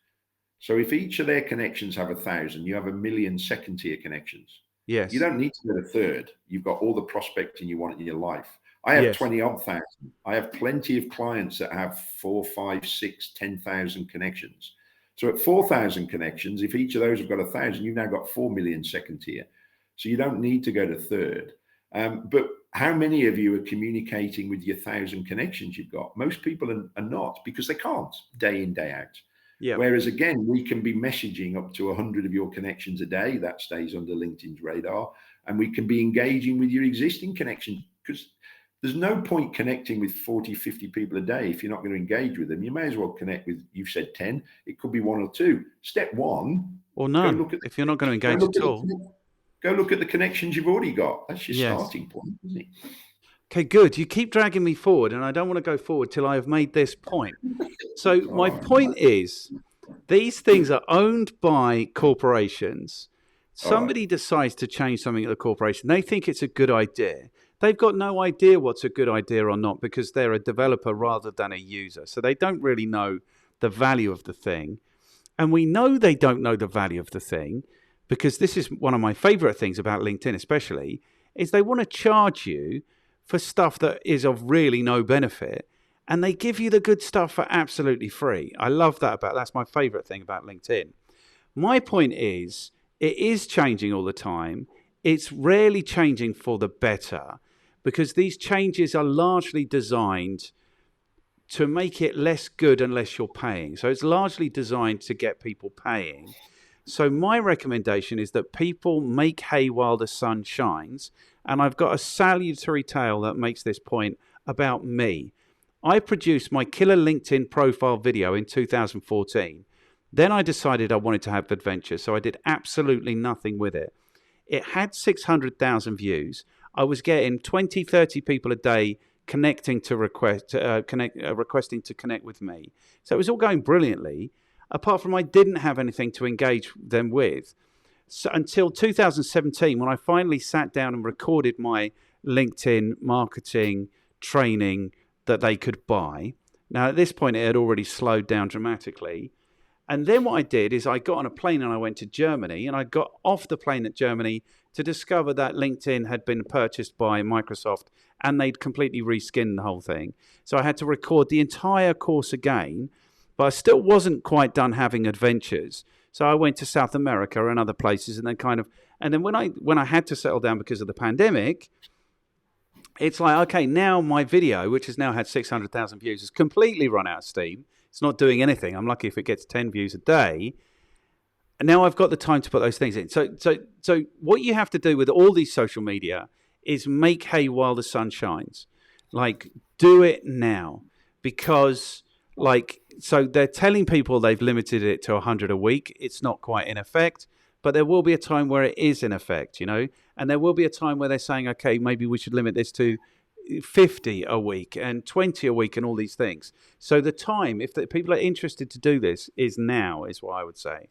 So if each of their connections have 1,000, you have 1 million second-tier connections. Yes. You don't need to get a third. You've got all the prospecting you want in your life. I have 20-odd thousand. I have plenty of clients that have 4, 5, 6, 10,000 connections. So at 4,000 connections, if each of those have got 1,000, you've now got 4 million second tier. So you don't need to go to third. But how many of you are communicating with your 1,000 connections you've got? Most people are not because they can't day in, day out. Yeah. Whereas again, we can be messaging up to 100 of your connections a day. That stays under LinkedIn's radar. And we can be engaging with your existing connections because there's no point connecting with 40, 50 people a day if you're not going to engage with them. You may as well connect with, you've said 10, it could be 1 or 2. Step 1. Or none, if you're not going to engage at all. Go look at the connections you've already got. That's your starting point, isn't it? Okay, good. You keep dragging me forward, and I don't want to go forward till I have made this point. So my point is, these things are owned by corporations. Somebody decides to change something at the corporation. They think it's a good idea. They've got no idea what's a good idea or not because they're a developer rather than a user. So they don't really know the value of the thing. And we know they don't know the value of the thing because this is one of my favorite things about LinkedIn especially, is they want to charge you for stuff that is of really no benefit. And they give you the good stuff for absolutely free. I love that's my favorite thing about LinkedIn. My point is, it is changing all the time. It's rarely changing for the better because these changes are largely designed to make it less good unless you're paying. So it's largely designed to get people paying. So my recommendation is that people make hay while the sun shines. And I've got a salutary tale that makes this point about me. I produced my killer LinkedIn profile video in 2014. Then I decided I wanted to have adventure, so I did absolutely nothing with it. It had 600,000 views. I was getting 20, 30 people a day requesting to connect with me. So it was all going brilliantly, apart from I didn't have anything to engage them with. So until 2017, when I finally sat down and recorded my LinkedIn marketing training that they could buy. Now, at this point, it had already slowed down dramatically. And then what I did is I got on a plane and I went to Germany, and I got off the plane at Germany to discover that LinkedIn had been purchased by Microsoft and they'd completely reskinned the whole thing. So I had to record the entire course again. but I still wasn't quite done having adventures. So I went to South America and other places, and then when I had to settle down because of the pandemic, it's like, okay, now my video, which has now had 600,000 views, has completely run out of steam. It's not doing anything. I'm lucky if it gets 10 views a day. And now I've got the time to put those things in. So what you have to do with all these social media is make hay while the sun shines. Like, do it now. Because, so they're telling people they've limited it to 100 a week. It's not quite in effect. But there will be a time where it is in effect, and there will be a time where they're saying, okay, maybe we should limit this to 50 a week and 20 a week and all these things. So the time, if the people are interested to do this, is now, is what I would say.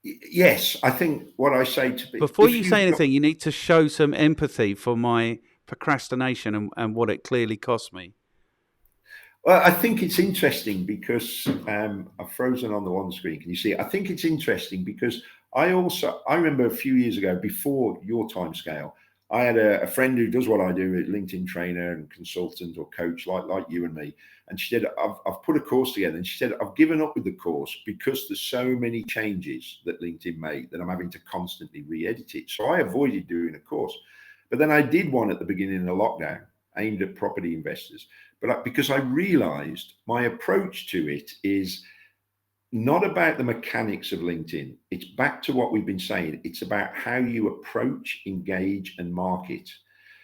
Yes, I think what I say to people... Before you say anything, you need to show some empathy for my procrastination and what it clearly cost me. Well, I think it's interesting because I've frozen on the one screen. Can you see it? I think it's interesting because I remember a few years ago, before your time scale, I had a friend who does what I do, a LinkedIn trainer and consultant or coach like you and me. And she said, I've put a course together. And she said, I've given up with the course because there's so many changes that LinkedIn made that I'm having to constantly re-edit it. So I avoided doing a course. But then I did one at the beginning of the lockdown aimed at property investors. But because I realized my approach to it is not about the mechanics of LinkedIn. It's back to what we've been saying. It's about how you approach, engage, and market.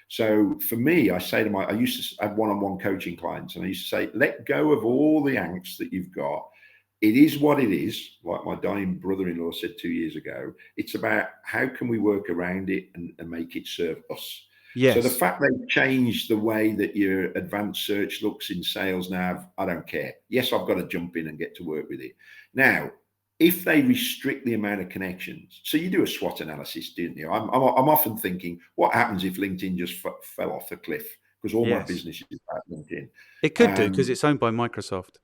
So for me, I used to have one-on-one coaching clients, and I used to say, let go of all the angst that you've got. It is what it is, like my dying brother-in-law said 2 years ago. It's about how can we work around it and make it serve us. Yes. So the fact they've changed the way that your advanced search looks in Sales Nav, I don't care. Yes, I've got to jump in and get to work with it. Now, if they restrict the amount of connections, so you do a SWOT analysis, didn't you? I'm often thinking, what happens if LinkedIn just fell off a cliff? Because all my business is about LinkedIn. It could do, because it's owned by Microsoft.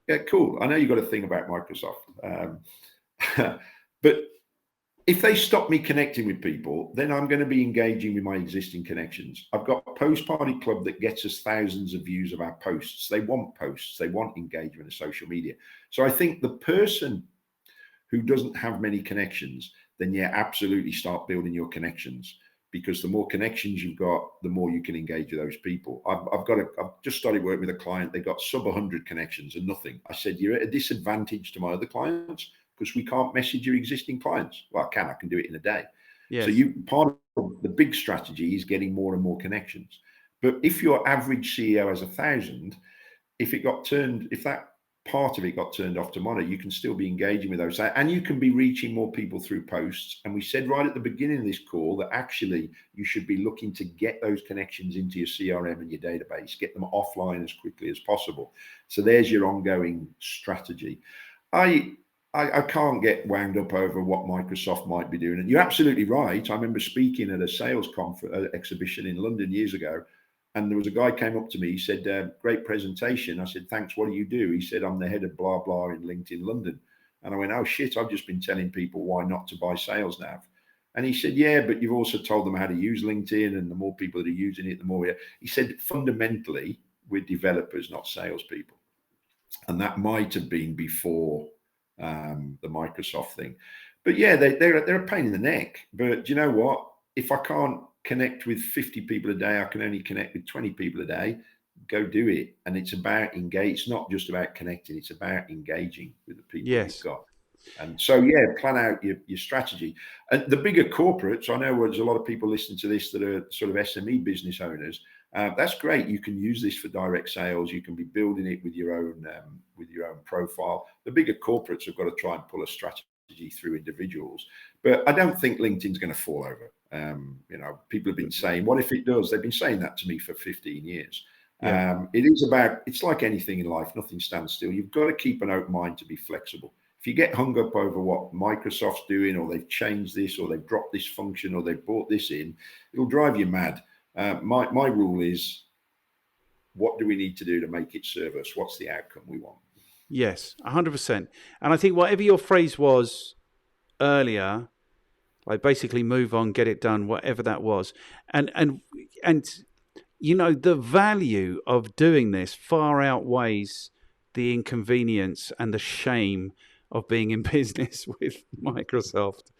Yeah, cool. I know you've got a thing about Microsoft. But if they stop me connecting with people, then I'm going to be engaging with my existing connections. I've got a post party club that gets us thousands of views of our posts. They want posts. They want engagement in social media. So I think the person who doesn't have many connections, then absolutely start building your connections, because the more connections you've got, the more you can engage with those people. I've just started working with a client. They got sub 100 connections and nothing. I said, you're at a disadvantage to my other clients, because we can't message your existing clients. Well, I can do it in a day. Yes. So part of the big strategy is getting more and more connections. But if your average CEO has 1,000, if that part of it got turned off tomorrow, you can still be engaging with those, and you can be reaching more people through posts. And we said right at the beginning of this call that actually you should be looking to get those connections into your CRM and your database, get them offline as quickly as possible. So there's your ongoing strategy. I can't get wound up over what Microsoft might be doing. And you're absolutely right. I remember speaking at a sales exhibition in London years ago, and there was a guy came up to me. He said, great presentation. I said, thanks. What do you do? He said, I'm the head of blah, blah in LinkedIn London. And I went, oh, shit, I've just been telling people why not to buy Sales Nav. And he said, yeah, but you've also told them how to use LinkedIn, and the more people that are using it, the more. He said, fundamentally, we're developers, not salespeople. And that might have been before the Microsoft thing. But yeah, they're a pain in the neck. But you know what? If I can't connect with 50 people a day, I can only connect with 20 people a day. Go do it. And it's about engage. It's not just about connecting. It's about engaging with the people you've got. And so, plan out your strategy. And the bigger corporates, I know there's a lot of people listening to this that are sort of SME business owners. That's great. You can use this for direct sales. You can be building it with your own profile. The bigger corporates have got to try and pull a strategy through individuals. But I don't think LinkedIn's going to fall over. People have been saying, what if it does? They've been saying that to me for 15 years. Yeah. It's like anything in life. Nothing stands still. You've got to keep an open mind to be flexible. If you get hung up over what Microsoft's doing, or they've changed this, or they've dropped this function, or they've brought this in, it'll drive you mad. My rule is, what do we need to do to make it serve us? What's the outcome we want? Yes, 100%. And I think whatever your phrase was earlier, like basically move on, get it done, whatever that was. And the value of doing this far outweighs the inconvenience and the shame of being in business with Microsoft.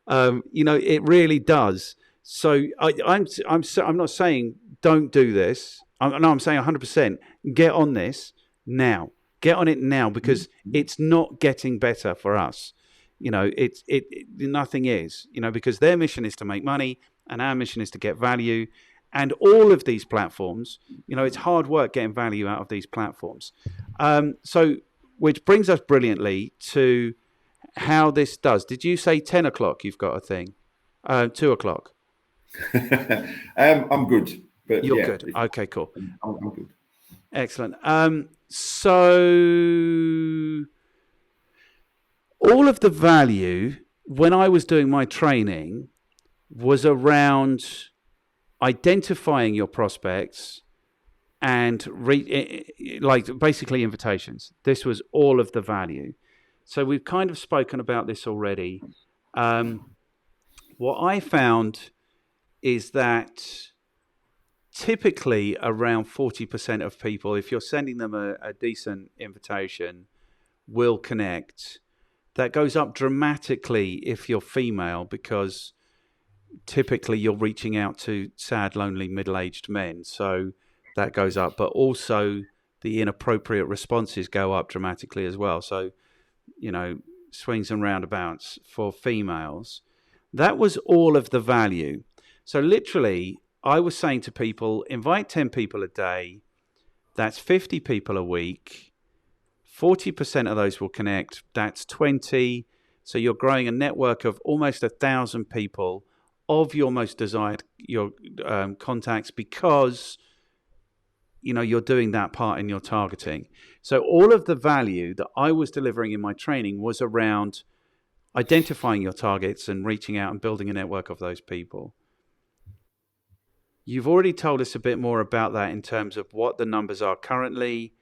It really does. So I'm not saying don't do this. I'm saying 100% get on this now. Get on it now, because it's not getting better for us. Nothing is. Because their mission is to make money and our mission is to get value. And all of these platforms, it's hard work getting value out of these platforms. So, which brings us brilliantly to how this does. Did you say 10 o'clock you've got a thing? 2 o'clock? I'm good. But You're good. Okay, cool. I'm good. Excellent. So all of the value when I was doing my training was around identifying your prospects and basically invitations. This was all of the value. So we've kind of spoken about this already. What I found is that typically around 40% of people, if you're sending them a decent invitation, will connect. That goes up dramatically if you're female, because typically you're reaching out to sad, lonely, middle-aged men. So that goes up. But also the inappropriate responses go up dramatically as well. So, swings and roundabouts for females. That was all of the value. So literally, I was saying to people, invite 10 people a day. That's 50 people a week. 40% of those will connect. That's 20. So you're growing a network of almost 1,000 people of your most desired contacts, because you're doing that part in your targeting. So all of the value that I was delivering in my training was around identifying your targets and reaching out and building a network of those people. You've already told us a bit more about that in terms of what the numbers are currently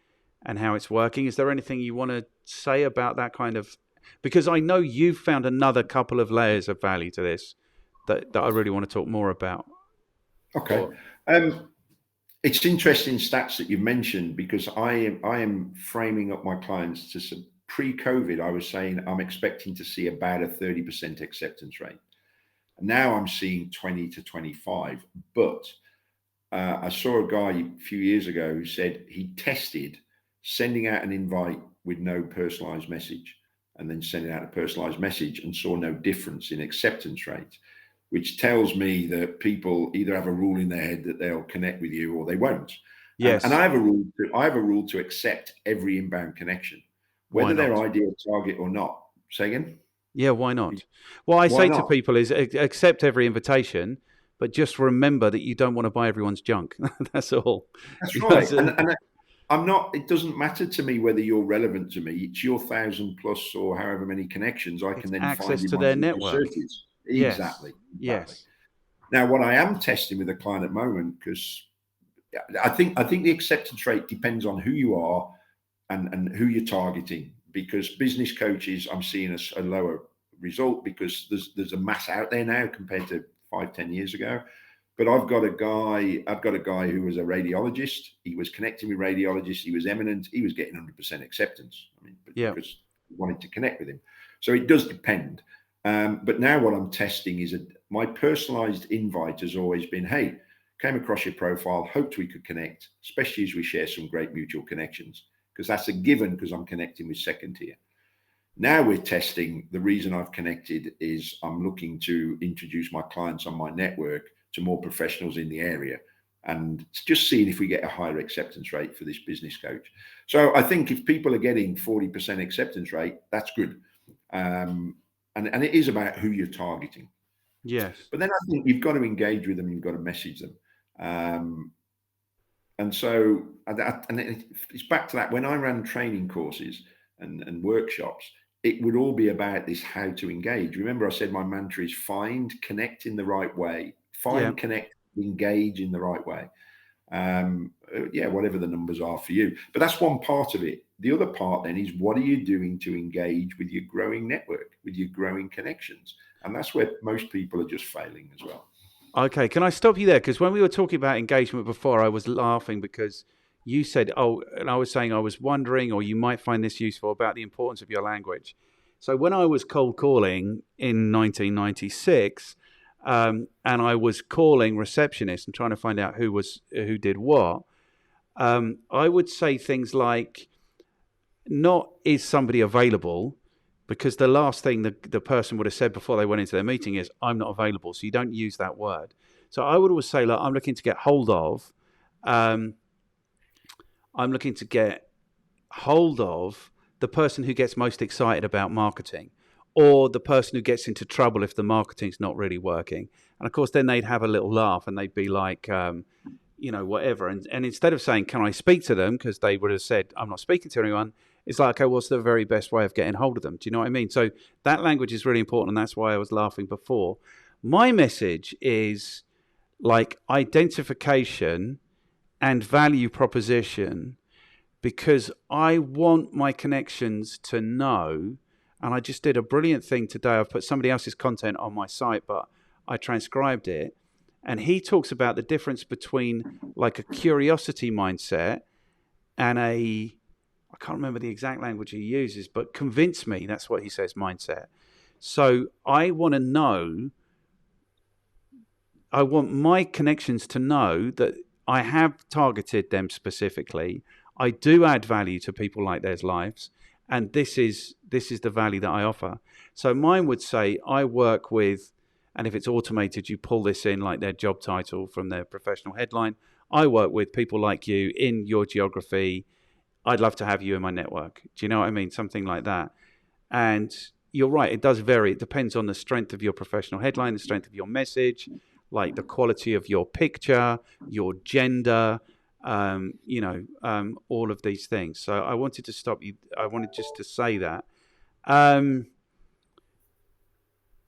and how it's working. Is there anything you want to say about that kind of... Because I know you've found another couple of layers of value to this that I really want to talk more about. Okay. It's interesting stats that you mentioned, because I am framing up my clients to some... Pre-COVID, I was saying I'm expecting to see about a 30% acceptance rate. Now I'm seeing 20 to 25, but I saw a guy a few years ago who said he tested sending out an invite with no personalized message and then sending out a personalized message and saw no difference in acceptance rate, which tells me that people either have a rule in their head that they'll connect with you or they won't. Yes. And I have a rule to accept every inbound connection, whether they're ideal target or not. Say again? Yeah, why not? What I say to people is accept every invitation, but just remember that you don't want to buy everyone's junk. That's all. That's right. And I'm not, it doesn't matter to me whether you're relevant to me. It's your 1,000 plus or however many connections I can then access find to their network. Exactly. Yes. Now, what I am testing with a client at the moment, because I think the acceptance rate depends on who you are and who you're targeting. Because business coaches, I'm seeing a lower result because there's a mass out there now compared to 5-10 years ago. But I've got a guy who was a radiologist. He was connecting with radiologists. He was eminent. He was getting 100% acceptance. Because I wanted to connect with him. So it does depend. But now what I'm testing is my personalized invite has always been, hey, came across your profile, hoped we could connect, especially as we share some great mutual connections. Because that's a given, because I'm connecting with second tier. Now we're testing. The reason I've connected is I'm looking to introduce my clients on my network to more professionals in the area and just seeing if we get a higher acceptance rate for this business coach. So I think if people are getting 40% acceptance rate, that's good. And it is about who you're targeting. Yes. But then I think you've got to engage with them. You've got to message them. And so, and it's back to that. When I ran training courses and workshops, it would all be about this, how to engage. Remember, I said my mantra is find, connect in the right way. Find, connect, engage in the right way. Whatever the numbers are for you. But that's one part of it. The other part then is, what are you doing to engage with your growing network, with your growing connections? And that's where most people are just failing as well. Okay, can I stop you there? Because when we were talking about engagement before, I was laughing because you said, oh, and I was saying I was wondering, or you might find this useful, about the importance of your language. So when I was cold calling in 1996, and I was calling receptionists and trying to find out who did what, I would say things like, not is somebody available, because the last thing the person would have said before they went into their meeting is, I'm not available. So you don't use that word. So I would always say, look, I'm looking to get hold of, I'm looking to get hold of the person who gets most excited about marketing, or the person who gets into trouble if the marketing's not really working. And of course, then they'd have a little laugh and they'd be like, whatever. And instead of saying, can I speak to them? Because they would have said, I'm not speaking to anyone. It's like, okay, what's the very best way of getting hold of them? Do you know what I mean? So that language is really important. And that's why I was laughing before. My message is like identification and value proposition, because I want my connections to know. And I just did a brilliant thing today. I've put somebody else's content on my site, but I transcribed it. And he talks about the difference between like a curiosity mindset and I can't remember the exact language he uses, but convince me, that's what he says, mindset. So I want to know, I want my connections to know that I have targeted them specifically. I do add value to people like their lives. And this is the value that I offer. So mine would say, I work with, and if it's automated, you pull this in like their job title from their professional headline. I work with people like you in your geography. I'd love to have you in my network. Do you know what I mean? Something like that. And you're right, it does vary. It depends on the strength of your professional headline, the strength of your message, like the quality of your picture, your gender, all of these things. So I wanted to stop you. I wanted just to say that.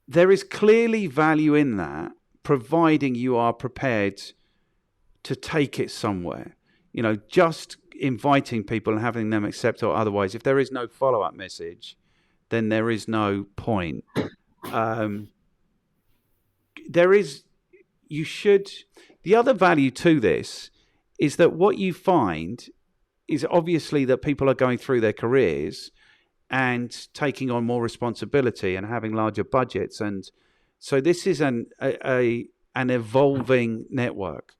There is clearly value in that, providing you are prepared to take it somewhere. Just inviting people and having them accept or otherwise, if there is no follow-up message, then there is no point. The other value to this is that what you find is obviously that people are going through their careers and taking on more responsibility and having larger budgets. And so this is an evolving network.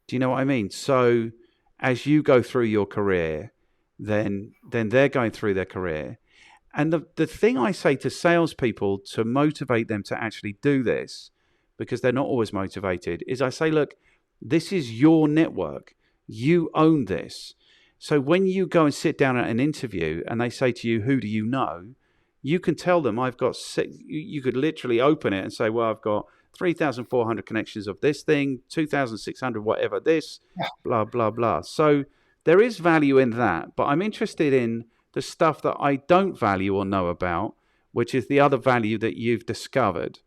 Do you know what I mean? So as you go through your career, then they're going through their career. And the thing I say to salespeople to motivate them to actually do this, because they're not always motivated, is I say, look, this is your network. You own this. So when you go and sit down at an interview and they say to you, who do you know? You can tell them, I've got six. You could literally open it and say, well, I've got 3,400 connections of this thing, 2,600 whatever this, blah, blah, blah. So there is value in that. But I'm interested in the stuff that I don't value or know about, which is the other value that you've discovered.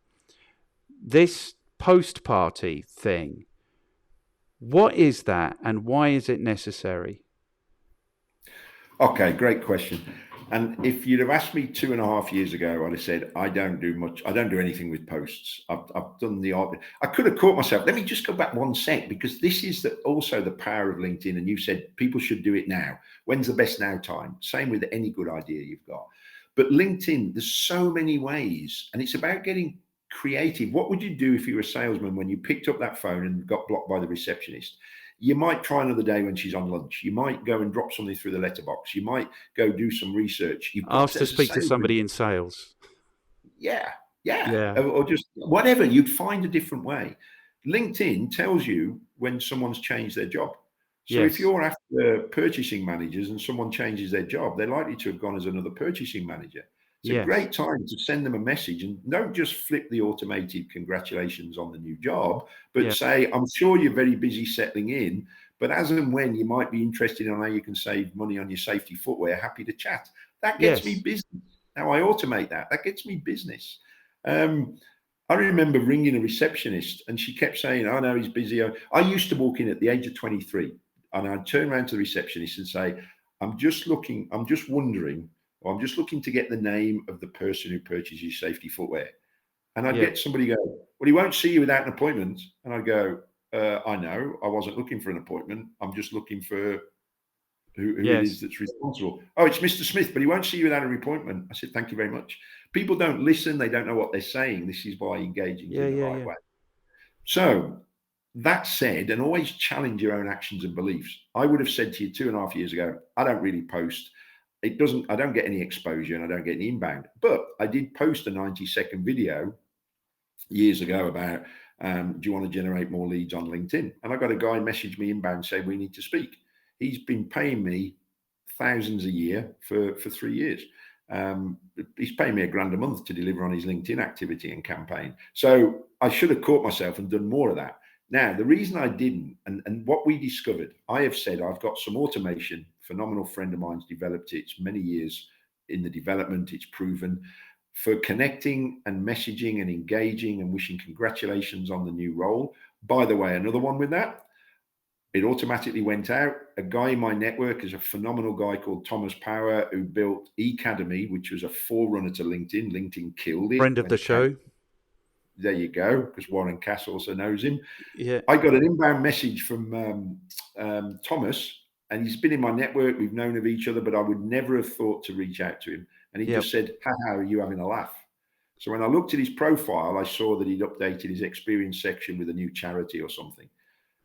This post-party thing, what is that and why is it necessary? Okay, great question. And if you'd have asked me 2.5 years ago, I'd have said, I don't do much. I don't do anything with posts. I've done the art. I could have caught myself. Let me just go back one sec, because this is also the power of LinkedIn. And you said people should do it now. When's the best now time? Same with any good idea you've got. But LinkedIn, there's so many ways, and it's about getting creative. What would you do if you were a salesman when you picked up that phone and got blocked by the receptionist? You might try another day when she's on lunch. You might go and drop something through the letterbox. You might go do some research. Ask to speak to somebody in sales. Yeah. Or just whatever. You'd find a different way. LinkedIn tells you when someone's changed their job. So if you're after purchasing managers and someone changes their job, they're likely to have gone as another purchasing manager. It's a great time to send them a message, and don't just flip the automated congratulations on the new job, but say, I'm sure you're very busy settling in, but as and when you might be interested in how you can save money on your safety footwear, happy to chat. That gets me business. Now I automate that. That gets me business. I remember ringing a receptionist and she kept saying, oh no, he's busy. I used to walk in at the age of 23 and I'd turn around to the receptionist and say, I'm just looking to get the name of the person who purchases safety footwear. And I'd get somebody go, well, he won't see you without an appointment. And I'd go, I know I wasn't looking for an appointment. I'm just looking for who it Yes. is that's responsible. Oh, it's Mr. Smith, but he won't see you without an appointment. I said, thank you very much. People don't listen. They don't know what they're saying. This is why engaging is in the right way. So that said, and always challenge your own actions and beliefs. I would have said to you 2.5 years ago, I don't really post. I don't get any exposure and I don't get any inbound. But I did post a 90-second video years ago about, do you want to generate more leads on LinkedIn? And I got a guy message me inbound saying, we need to speak. He's been paying me thousands a year for 3 years. He's paying me $1,000 a month to deliver on his LinkedIn activity and campaign. So I should have caught myself and done more of that. Now, the reason I didn't, and what we discovered, I have said I've got some automation. Phenomenal friend of mine's developed it. It's many years in the development. It's proven for connecting and messaging and engaging and wishing congratulations on the new role. By the way, another one with that, it automatically went out. A guy in my network is a phenomenal guy called Thomas Power, who built eCademy, which was a forerunner to LinkedIn. LinkedIn killed it. Friend of the show. There you go, because Warren Cass also knows him. Yeah. I got an inbound message from Thomas, and he's been in my network. We've known of each other, but I would never have thought to reach out to him. And he just said, haha, are you having a laugh? So when I looked at his profile, I saw that he'd updated his experience section with a new charity or something.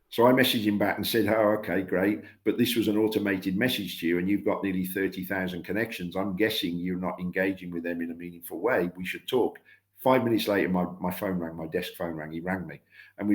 So I messaged him back and said, oh, okay, great. But this was an automated message to you and you've got nearly 30,000 connections. I'm guessing you're not engaging with them in a meaningful way. We should talk. 5 minutes later, my phone rang, my desk phone rang. He rang me. And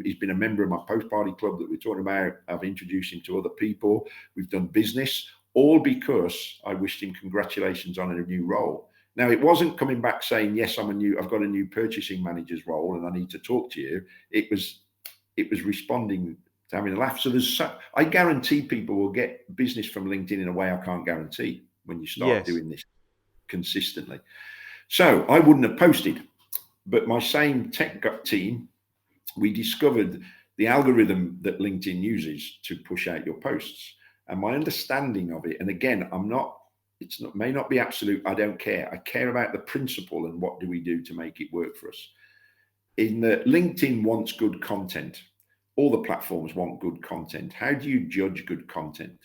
he's been a member of my post-party club that we're talking about. I've introduced him to other people. We've done business, all because I wished him congratulations on a new role. Now, it wasn't coming back saying, yes, I've got a new purchasing manager's role and I need to talk to you. It was responding to having a laugh. So I guarantee people will get business from LinkedIn in a way I can't guarantee when you start doing this consistently. So I wouldn't have posted, but my same tech team, we discovered the algorithm that LinkedIn uses to push out your posts. And my understanding of it, and again, may not be absolute. I don't care. I care about the principle and what do we do to make it work for us. In that LinkedIn wants good content. All the platforms want good content. How do you judge good content?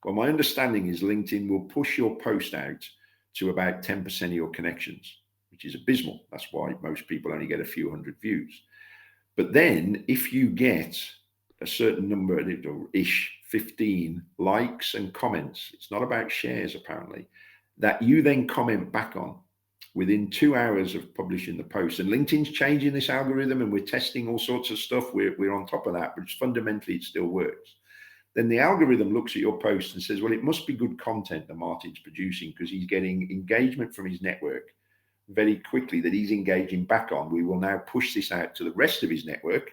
Well, my understanding is LinkedIn will push your post out to about 10% of your connections, which is abysmal. That's why most people only get a few hundred views. But then if you get a certain number, ish, 15 likes and comments, it's not about shares apparently, that you then comment back on within 2 hours of publishing the post. And LinkedIn's changing this algorithm and we're testing all sorts of stuff. We're on top of that, but fundamentally it still works. Then the algorithm looks at your post and says, well, it must be good content that Martin's producing because he's getting engagement from his network very quickly that he's engaging back on. We will now push this out to the rest of his network,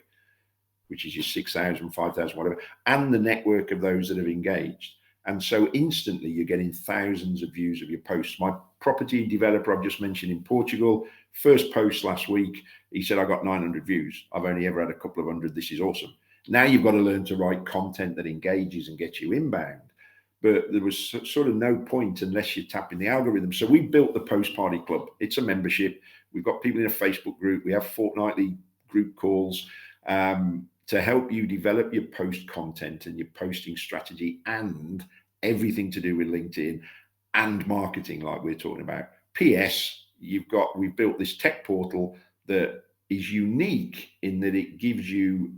which is your 6,000, 5,000, whatever, and the network of those that have engaged. And so instantly you're getting thousands of views of your posts. My property developer I've just mentioned in Portugal, first post last week, he said, I got 900 views. I've only ever had a couple of hundred. This is awesome. Now you've got to learn to write content that engages and gets you inbound. But there was sort of no point unless you're tapping the algorithm. So we built the Post Party Club. It's a membership. We've got people in a Facebook group. We have fortnightly group calls to help you develop your post content and your posting strategy and everything to do with LinkedIn and marketing like we're talking about. PS, we've built this tech portal that is unique in that it gives you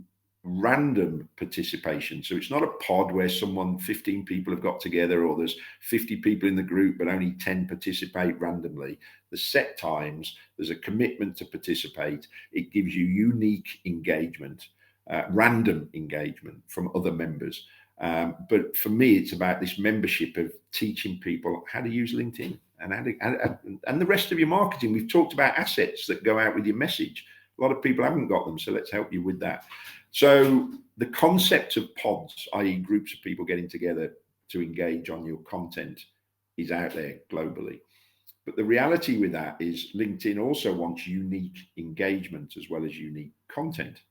random participation. So it's not a pod where 15 people have got together or there's 50 people in the group, but only 10 participate randomly. The set times, there's a commitment to participate. It gives you unique engagement, random engagement from other members. But for me, it's about this membership of teaching people how to use LinkedIn and the rest of your marketing. We've talked about assets that go out with your message. A lot of people haven't got them, so let's help you with that. So the concept of pods, i.e. groups of people getting together to engage on your content, is out there globally. But the reality with that is LinkedIn also wants unique engagement as well as unique content.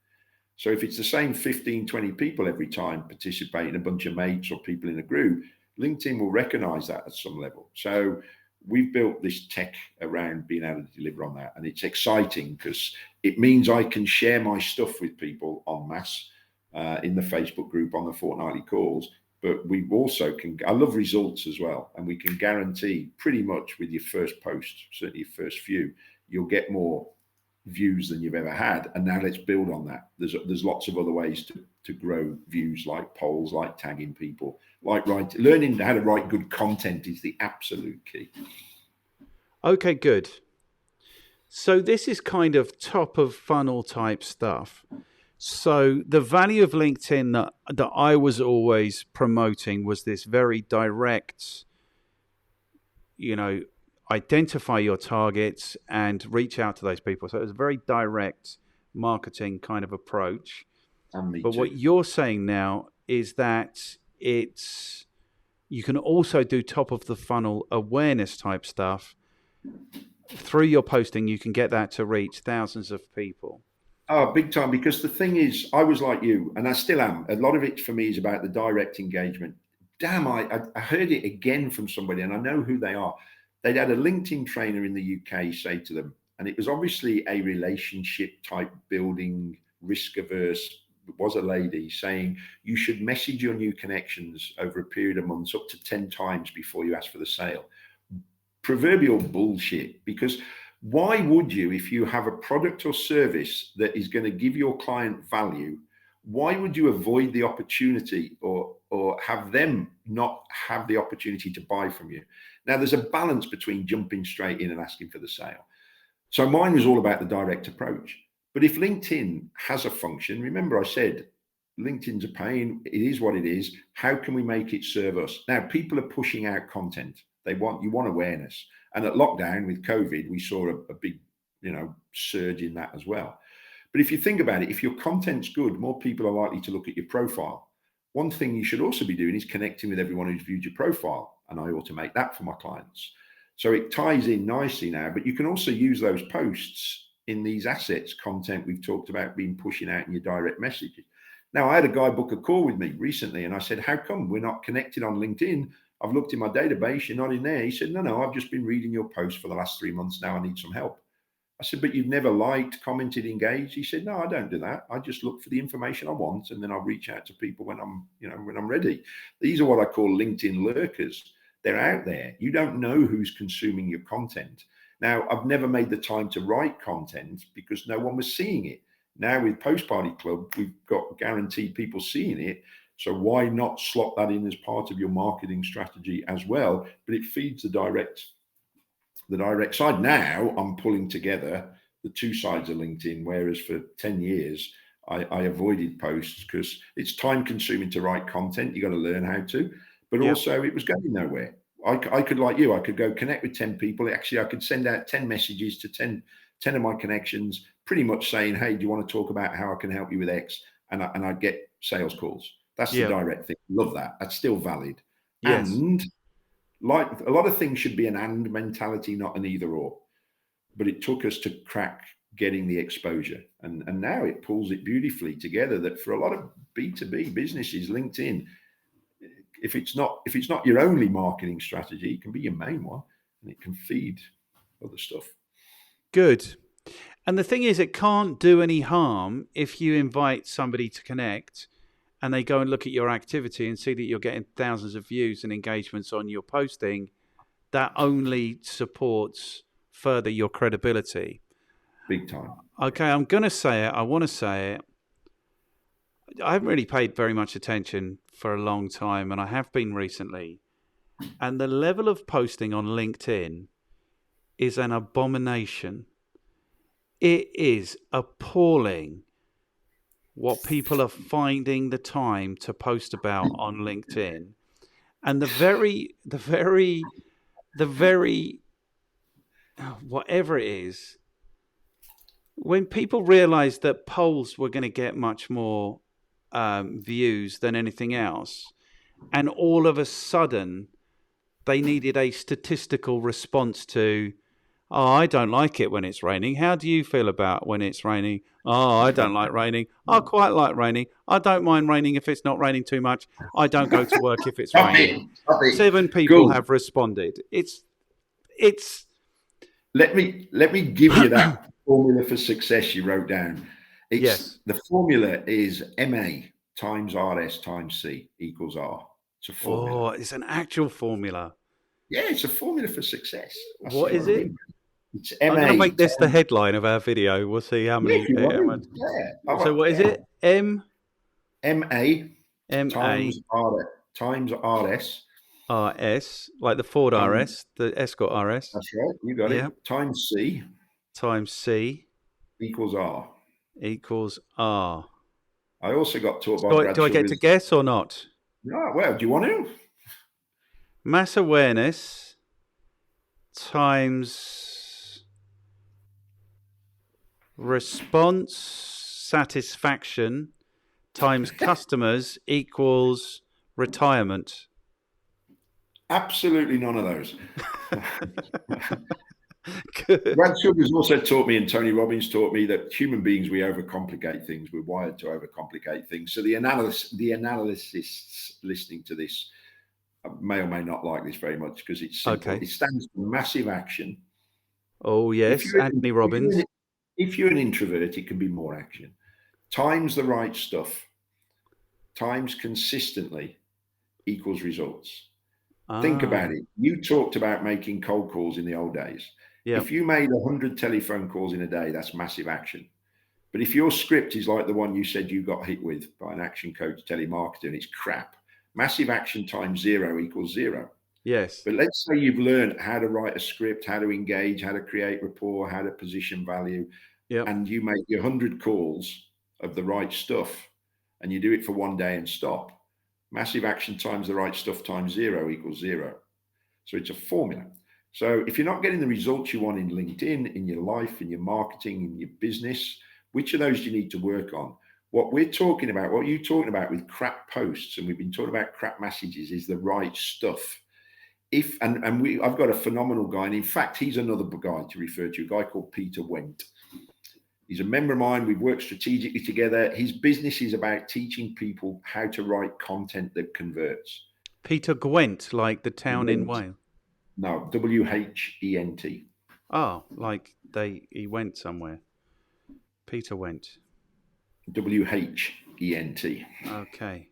So if it's the same 15, 20 people every time participating, a bunch of mates or people in a group, LinkedIn will recognize that at some level. So we've built this tech around being able to deliver on that. And it's exciting because it means I can share my stuff with people en masse. in the Facebook group on the fortnightly calls. But we also I love results as well. And we can guarantee pretty much with your first post, certainly your first few, you'll get more views than you've ever had. And now let's build on that. There's lots of other ways to grow views, like polls, like tagging people, like learning how to write good content is the absolute key. Okay, good. So this is kind of top of funnel type stuff. So the value of LinkedIn that I was always promoting was this very direct, identify your targets and reach out to those people. So it was a very direct marketing kind of approach. But what you're saying now is that you can also do top of the funnel awareness type stuff. Through your posting, you can get that to reach thousands of people. Oh, big time. Because the thing is, I was like you, and I still am. A lot of it for me is about the direct engagement. Damn, I heard it again from somebody, and I know who they are. They'd had a LinkedIn trainer in the UK say to them, and it was obviously a relationship type building, risk averse, was a lady saying, you should message your new connections over a period of months up to 10 times before you ask for the sale. Proverbial bullshit, because why would you, if you have a product or service that is going to give your client value, why would you avoid the opportunity or have them not have the opportunity to buy from you? Now, there's a balance between jumping straight in and asking for the sale. So mine was all about the direct approach. But if LinkedIn has a function, remember I said, LinkedIn's a pain. It is what it is. How can we make it serve us? Now, people are pushing out content. You want awareness. And at lockdown with COVID, we saw a big, surge in that as well. But if you think about it, if your content's good, more people are likely to look at your profile. One thing you should also be doing is connecting with everyone who's viewed your profile. And I automate that for my clients. So it ties in nicely now, but you can also use those posts in these assets, content we've talked about being pushing out in your direct messages. Now, I had a guy book a call with me recently and I said, how come we're not connected on LinkedIn? I've looked in my database, you're not in there. He said, no, I've just been reading your posts for the last 3 months now. I need some help. I said, but you've never liked, commented, engaged. He said, no, I don't do that. I just look for the information I want and then I'll reach out to people when I'm ready. These are what I call LinkedIn lurkers. They're out there. You don't know who's consuming your content. Now, I've never made the time to write content because no one was seeing it. Now with Post Party Club, we've got guaranteed people seeing it. So why not slot that in as part of your marketing strategy as well? But it feeds the direct side. Now I'm pulling together the two sides of LinkedIn, whereas for 10 years, I avoided posts because it's time consuming to write content. You got to learn how to, but also it was going nowhere. I could, like you, I could go connect with 10 people. Actually, I could send out 10 messages to 10 of my connections, pretty much saying, hey, do you want to talk about how I can help you with X? And I'd get sales calls. That's the direct thing. Love that. That's still valid. Yes. And like a lot of things should be an and mentality, not an either or. But it took us to crack getting the exposure. And now it pulls it beautifully together that for a lot of B2B businesses, LinkedIn, if it's not your only marketing strategy, it can be your main one and it can feed other stuff. Good. And the thing is, it can't do any harm if you invite somebody to connect and they go and look at your activity and see that you're getting thousands of views and engagements on your posting. That only supports further your credibility. Big time. Okay, I'm going to say it. I want to say it. I haven't really paid very much attention for a long time, and I have been recently. And the level of posting on LinkedIn is an abomination. It is appalling what people are finding the time to post about on LinkedIn. And the very whatever it is, when people realized that polls were going to get much more views than anything else, and all of a sudden they needed a statistical response to, oh, I don't like it when it's raining. How do you feel about when it's raining? Oh, I don't like raining. I quite like raining. I don't mind raining if it's not raining too much. I don't go to work if it's raining. 7 people have responded. It's. Let me give you that formula for success you wrote down. The formula is MA, times RS times C equals R. It's a formula. Oh, it's an actual formula. Yeah, it's a formula for success. What is it? It's I'm going to MA. make this the headline of our video. We'll see how many. If you want to. Yeah. So what is it? MA MA times RS. RS, like the Ford RS, the Escort RS. That's right. You got it. Times C. Times C. Equals R. Equals R. I also got taught by Brad. Do I get to guess or not? No, well, do you want to? Mass awareness times response satisfaction times customers equals retirement. Absolutely none of those. Brad Sugars also taught me, and Tony Robbins taught me, that human beings, we overcomplicate things. We're wired to overcomplicate things. So the analysts listening to this may or may not like this very much because it's simple. Okay. It stands for massive action. Oh, yes, Anthony Robbins. If you're an introvert, it can be more action. Times the right stuff, times consistently equals results. Think about it. You talked about making cold calls in the old days. Yep. If you made 100 telephone calls in a day, that's massive action. But if your script is like the one you said you got hit with by an action coach telemarketer and it's crap, massive action times 0 equals 0. Yes. But let's say you've learned how to write a script, how to engage, how to create rapport, how to position value, and you make your 100 calls of the right stuff and you do it for one day and stop. Massive action times the right stuff times 0 equals 0. So it's a formula. So if you're not getting the results you want in LinkedIn, in your life, in your marketing, in your business, which of those do you need to work on? What we're talking about, what you're talking about with crap posts, and we've been talking about crap messages, is the right stuff. I've got a phenomenal guy, and in fact, he's another guy to refer to, a guy called Peter Wendt. He's a member of mine. We've worked strategically together. His business is about teaching people how to write content that converts. Peter Gwent, like the town in Wales? No, Whent. Oh, like he went somewhere. Peter Went. Whent. Okay.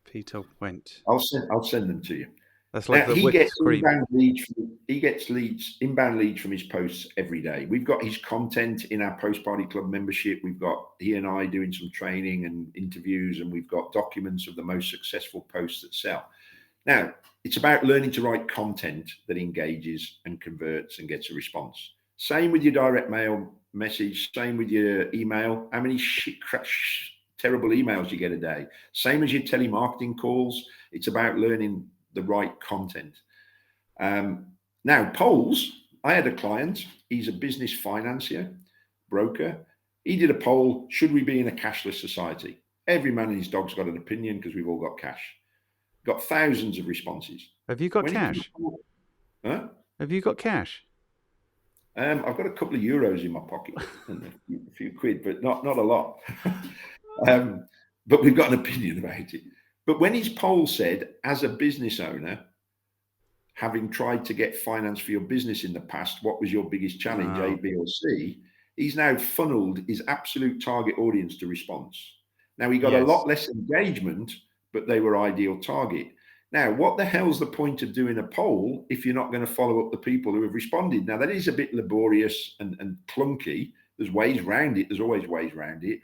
Peter Went. I'll send them to you. That's like he gets inbound leads from his posts every day. We've got his content in our Post Party Club membership. We've got he and I doing some training and interviews, and we've got documents of the most successful posts that sell. Now, it's about learning to write content that engages and converts and gets a response. Same with your direct mail message, same with your email. How many terrible emails you get a day? Same as your telemarketing calls. It's about learning the right content. Now, polls, I had a client, he's a business financier, broker. He did a poll, should we be in a cashless society? Every man and his dog's got an opinion because we've all got cash. Got thousands of responses. Have you got cash? Huh? Have you got cash? I've got a couple of euros in my pocket and a few quid, but not a lot. But we've got an opinion about it. But when his poll said, as a business owner, having tried to get finance for your business in the past, what was your biggest challenge, A, B, or C? He's now funneled his absolute target audience to response. Now, he got a lot less engagement, but they were ideal target. Now, what the hell's the point of doing a poll if you're not going to follow up the people who have responded? Now, that is a bit laborious and clunky. There's ways around it. There's always ways around it.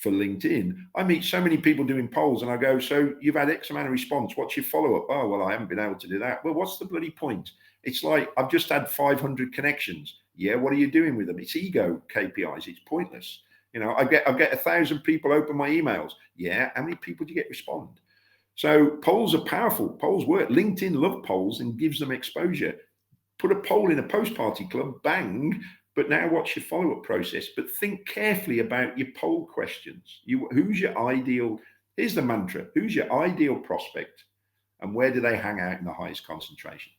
For LinkedIn, I meet so many people doing polls and I go, so you've had X amount of response. What's your follow-up? Oh, well, I haven't been able to do that. Well, what's the bloody point? It's like, I've just had 500 connections. Yeah, what are you doing with them? It's ego KPIs. It's pointless. You know, I get 1,000 people open my emails. Yeah, how many people do you get respond? So polls are powerful. Polls work. LinkedIn love polls and gives them exposure. Put a poll in a post party club, bang. But now what's your follow-up process? But think carefully about your poll questions. Who's your ideal? Here's the mantra. Who's your ideal prospect? And where do they hang out in the highest concentration?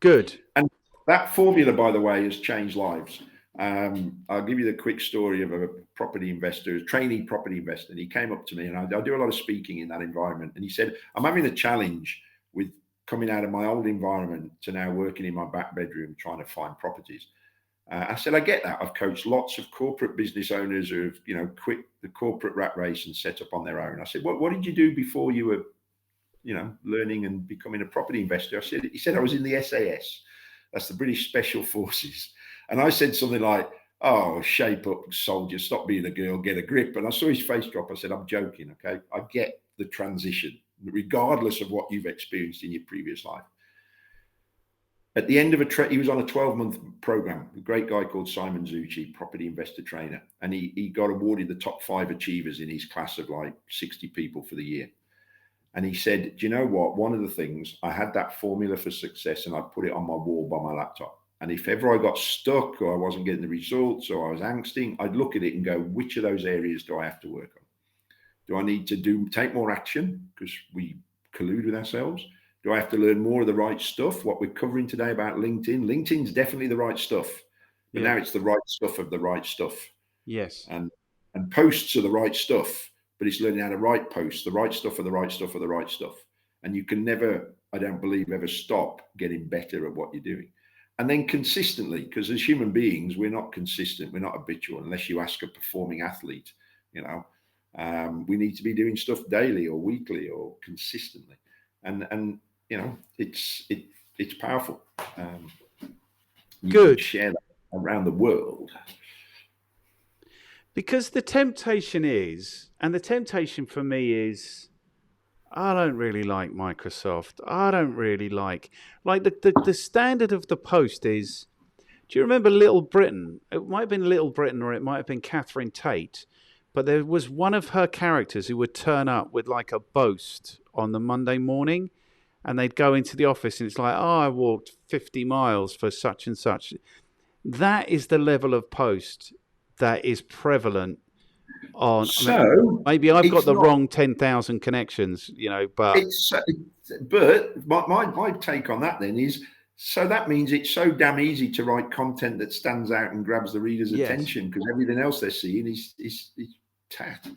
Good. And that formula, by the way, has changed lives. I'll give you the quick story of a property investor, a trainee property investor. And he came up to me, and I do a lot of speaking in that environment. And he said, I'm having a challenge with coming out of my old environment to now working in my back bedroom, trying to find properties. I said, I get that. I've coached lots of corporate business owners who have, quit the corporate rat race and set up on their own. I said, what did you do before you were, learning and becoming a property investor? He said, I was in the SAS. That's the British Special Forces. And I said something like, oh, shape up, soldier, stop being a girl, get a grip. And I saw his face drop. I said, I'm joking, okay? I get the transition, regardless of what you've experienced in your previous life. At the end of he was on a 12-month program, a great guy called Simon Zucci, property investor trainer. And he got awarded the top 5 achievers in his class of like 60 people for the year. And he said, do you know what? One of the things, I had that formula for success and I put it on my wall by my laptop. And if ever I got stuck or I wasn't getting the results or I was angsting, I'd look at it and go, which of those areas do I have to work on? Do I need to take more action because we collude with ourselves? Do I have to learn more of the right stuff? What we're covering today about LinkedIn. LinkedIn's definitely the right stuff, but now it's the right stuff of the right stuff. Yes. And posts are the right stuff, but it's learning how to write posts, the right stuff of the right stuff of the right stuff. And you can never, I don't believe, ever stop getting better at what you're doing. And then consistently, because as human beings, we're not consistent. We're not habitual unless you ask a performing athlete, we need to be doing stuff daily or weekly or consistently. And it's powerful. You Good. can share that around the world. Because the temptation for me is, I don't really like Microsoft. I don't really like the standard of the post is, do you remember Little Britain? It might have been Little Britain or it might have been Catherine Tate, but there was one of her characters who would turn up with like a boast on the Monday morning and they'd go into the office and it's like, oh, I walked 50 miles for such and such. That is the level of post that is prevalent on. So maybe I've got the wrong 10,000 connections, but my take on that then is, so that means it's so damn easy to write content that stands out and grabs the reader's attention because everything else they're seeing is tat.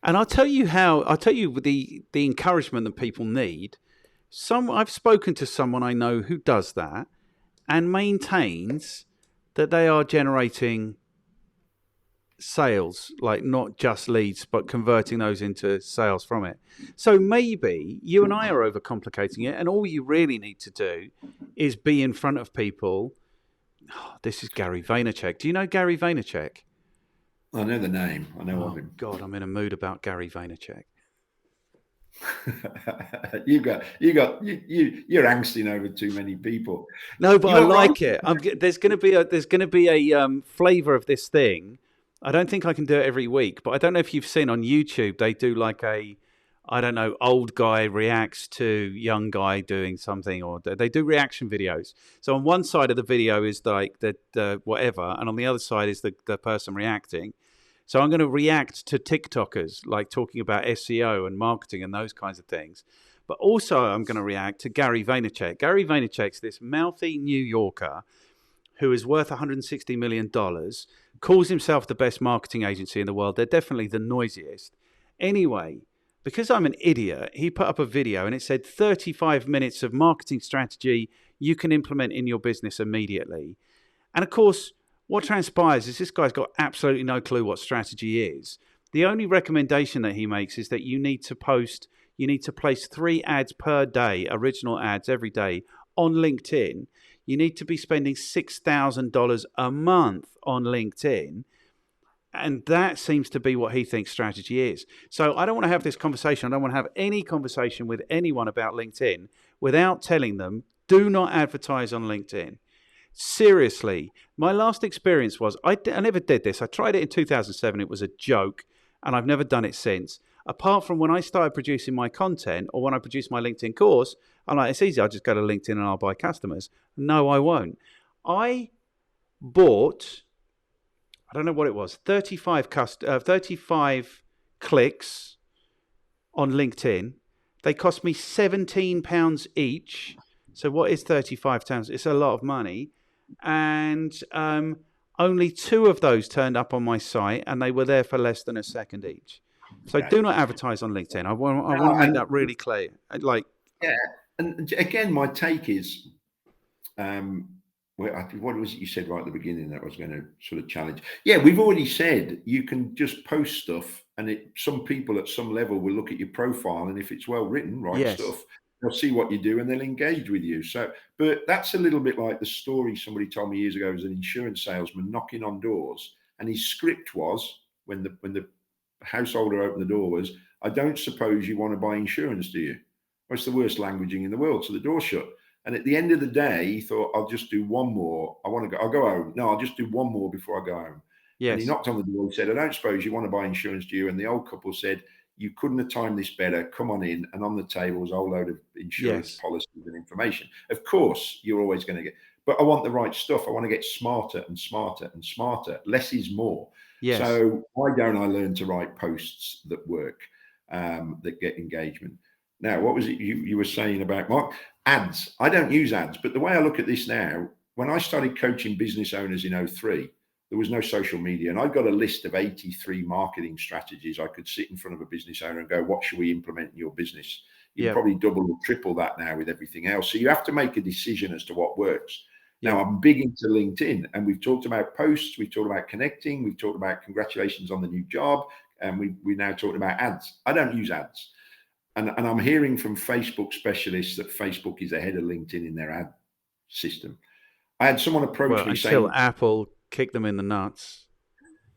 And I'll tell you the encouragement that people need. I've spoken to someone I know who does that and maintains that they are generating sales, like not just leads, but converting those into sales from it. So maybe you and I are overcomplicating it, and all you really need to do is be in front of people. Oh, this is Gary Vaynerchuk. Do you know Gary Vaynerchuk? I know the name. I know of him. God, I'm in a mood about Gary Vaynerchuk. you're angsting over too many people. No, but I like it. There's going to be a flavor of this thing. I don't think I can do it every week, but I don't know if you've seen on YouTube, they do like old guy reacts to young guy doing something, or they do reaction videos. So on one side of the video is like the whatever, and on the other side is the person reacting. So I'm going to react to TikTokers, like talking about SEO and marketing and those kinds of things. But also I'm going to react to Gary Vaynerchuk. Gary Vaynerchuk's this mouthy New Yorker who is worth $160 million, calls himself the best marketing agency in the world. They're definitely the noisiest. Anyway, because I'm an idiot, he put up a video and it said 35 minutes of marketing strategy you can implement in your business immediately. And of course, what transpires is this guy's got absolutely no clue what strategy is. The only recommendation that he makes is that you need to place 3 ads per day, original ads every day on LinkedIn. You need to be spending $6,000 a month on LinkedIn. And that seems to be what he thinks strategy is. So I don't want to have this conversation. I don't want to have any conversation with anyone about LinkedIn without telling them, do not advertise on LinkedIn. Seriously, my last experience was, I never did this. I tried it in 2007. It was a joke, and I've never done it since. Apart from when I started producing my content or when I produced my LinkedIn course, I'm like, it's easy. I'll just go to LinkedIn and I'll buy customers. No, I won't. I bought, I don't know what it was, 35 clicks on LinkedIn. They cost me £17 each. So what is 35 times? It's a lot of money. And only 2 of those turned up on my site, and they were there for less than a second each. So do not advertise on LinkedIn. I want to make that really clear. And again, my take is, what was it you said right at the beginning that I was going to sort of challenge? Yeah, we've already said you can just post stuff, and some people at some level will look at your profile, and if it's well written, right Yes. stuff, they'll see what you do and they'll engage with you. So, but that's a little bit like the story somebody told me years ago. As an insurance salesman knocking on doors, and his script was when the householder opened the door was, "I don't suppose you want to buy insurance, do you?" Well, it's the worst languaging in the world. So the door shut. And at the end of the day, he thought, I'll just do one more. I'll go home. No, I'll just do one more before I go home. Yes. And he knocked on the door and said, "I don't suppose you want to buy insurance, do you?" And the old couple said, "You couldn't have timed this better. Come on in." And on the table was a whole load of insurance policies and information. Of course, you're always going to get, but I want the right stuff. I want to get smarter and smarter and smarter. Less is more. Yes. So why don't I learn to write posts that work, that get engagement? Now, what was it you were saying about Mark? Ads. I don't use ads, but the way I look at this now, when I started coaching business owners in 2003, there was no social media. And I've got a list of 83 marketing strategies. I could sit in front of a business owner and go, what should we implement in your business? You probably double or triple that now with everything else. So you have to make a decision as to what works. Now, I'm big into LinkedIn, and we've talked about posts. We've talked about connecting. We've talked about congratulations on the new job. And we're now talking about ads. I don't use ads. And I'm hearing from Facebook specialists that Facebook is ahead of LinkedIn in their ad system. I had someone approach me saying, Apple kicked them in the nuts.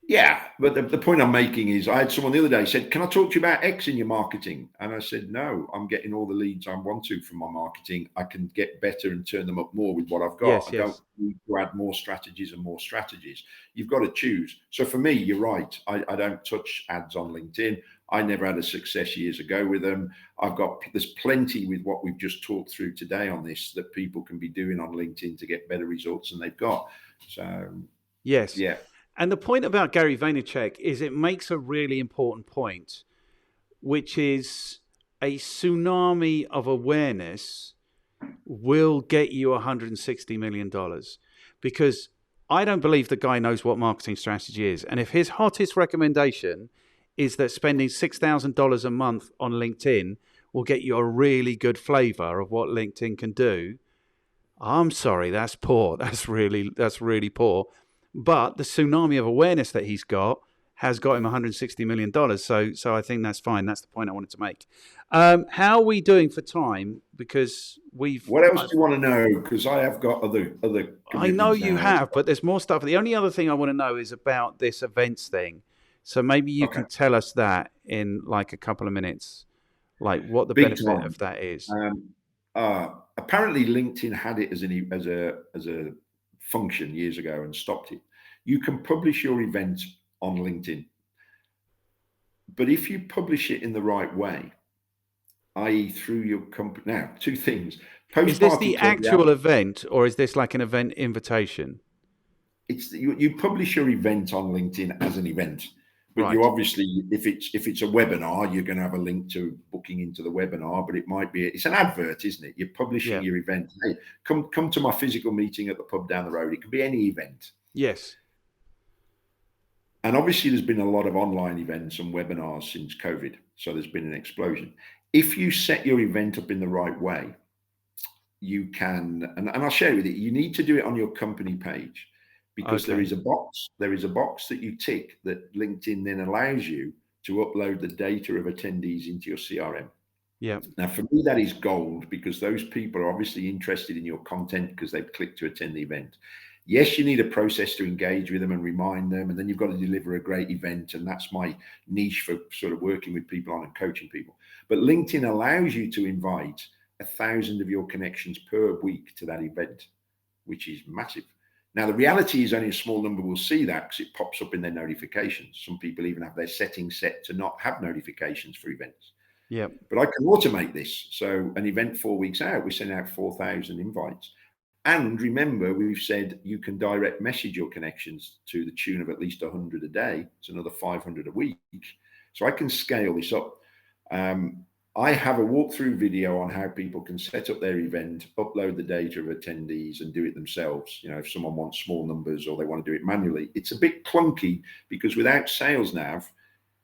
Yeah, but the point I'm making is, I had someone the other day said, "Can I talk to you about X in your marketing?" And I said, "No, I'm getting all the leads I want to from my marketing. I can get better and turn them up more with what I've got. I don't need to add more strategies and more strategies. You've got to choose." So for me, you're right. I don't touch ads on LinkedIn. I never had a success years ago with them. There's plenty with what we've just talked through today on this that people can be doing on LinkedIn to get better results than they've got. So yes, yeah. And the point about Gary Vaynerchuk is it makes a really important point, which is a tsunami of awareness will get you $160 million, because I don't believe the guy knows what marketing strategy is. And if his hottest recommendation is that spending $6,000 a month on LinkedIn will get you a really good flavor of what LinkedIn can do, I'm sorry, that's poor. That's really poor. But the tsunami of awareness that he's got has got him $160 million. So I think that's fine. That's the point I wanted to make. How are we doing for time? Because What else do you want to know? Because I have got other. I know you have, but there's more stuff. The only other thing I want to know is about this events thing. So maybe you can tell us that in like a couple of minutes, like what the benefit of that is. Apparently, LinkedIn had it as a function years ago and stopped it. You can publish your event on LinkedIn, but if you publish it in the right way, i.e. through your company. Now, two things. Is this the actual event, or is this like an event invitation? It's you publish your event on LinkedIn as an event. But you obviously, if it's a webinar, you're going to have a link to booking into the webinar. But it's an advert, isn't it? You're publishing your event. Hey, come to my physical meeting at the pub down the road. It could be any event. Yes. And obviously, there's been a lot of online events and webinars since COVID. So there's been an explosion. If you set your event up in the right way, you can, and I'll share with you, you need to do it on your company page. Because there is a box that you tick that LinkedIn then allows you to upload the data of attendees into your CRM. Yeah. Now, for me, that is gold, because those people are obviously interested in your content because they've clicked to attend the event. Yes, you need a process to engage with them and remind them, and then you've got to deliver a great event. And that's my niche for sort of working with people on and coaching people. But LinkedIn allows you to invite 1,000 of your connections per week to that event, which is massive. Now, the reality is only a small number will see that because it pops up in their notifications. Some people even have their settings set to not have notifications for events. Yeah. But I can automate this. So an event 4 weeks out, we send out 4,000 invites. And remember, we've said you can direct message your connections to the tune of at least 100 a day. It's another 500 a week. So I can scale this up. I have a walkthrough video on how people can set up their event, upload the data of attendees and do it themselves. You know, if someone wants small numbers or they want to do it manually, it's a bit clunky because without Sales Nav,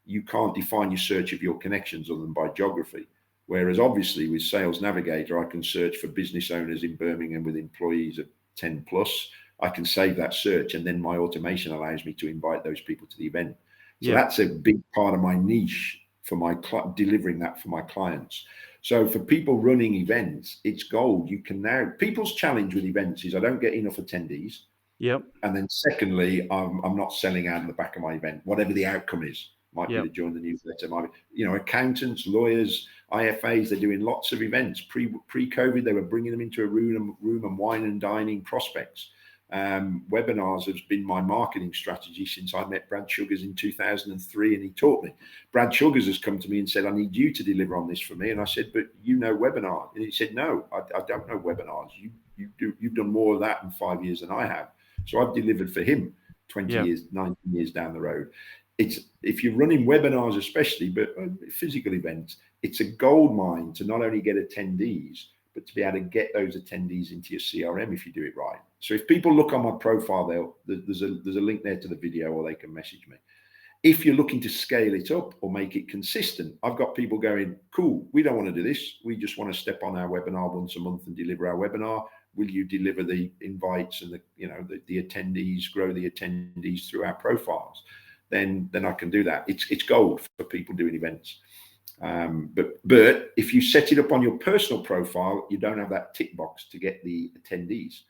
you can't define your search of your connections other than by geography. Whereas obviously with Sales Navigator, I can search for business owners in Birmingham with employees of 10 plus, I can save that search, and then my automation allows me to invite those people to the event. So that's a big part of my niche for my delivering that for my clients. So for people running events, it's gold. You can now, people's challenge with events is I don't get enough attendees. Yep. And then secondly, I'm not selling out in the back of my event, whatever the outcome is. Might be to join the newsletter, might be, you know, accountants, lawyers, IFAs, they're doing lots of events. Pre-COVID, they were bringing them into a room and wine and dining prospects. Webinars has been my marketing strategy since I met Brad Sugars in 2003, and he taught me. Brad Sugars has come to me and said, I need you to deliver on this for me. And I said, but you know webinar. And he said, no, I don't know webinars. You've done more of that in 5 years than I have. So I've delivered for him 20 years, 19 years down the road. It's, if you're running webinars especially, but physical events, it's a gold mine to not only get attendees, but to be able to get those attendees into your CRM if you do it right. So if people look on my profile, there's a link there to the video, or they can message me. If you're looking to scale it up or make it consistent, I've got people going, cool, we don't want to do this. We just want to step on our webinar once a month and deliver our webinar. Will you deliver the invites and the attendees, grow the attendees through our profiles? Then I can do that. It's gold for people doing events. But if you set it up on your personal profile, you don't have that tick box to get the attendees.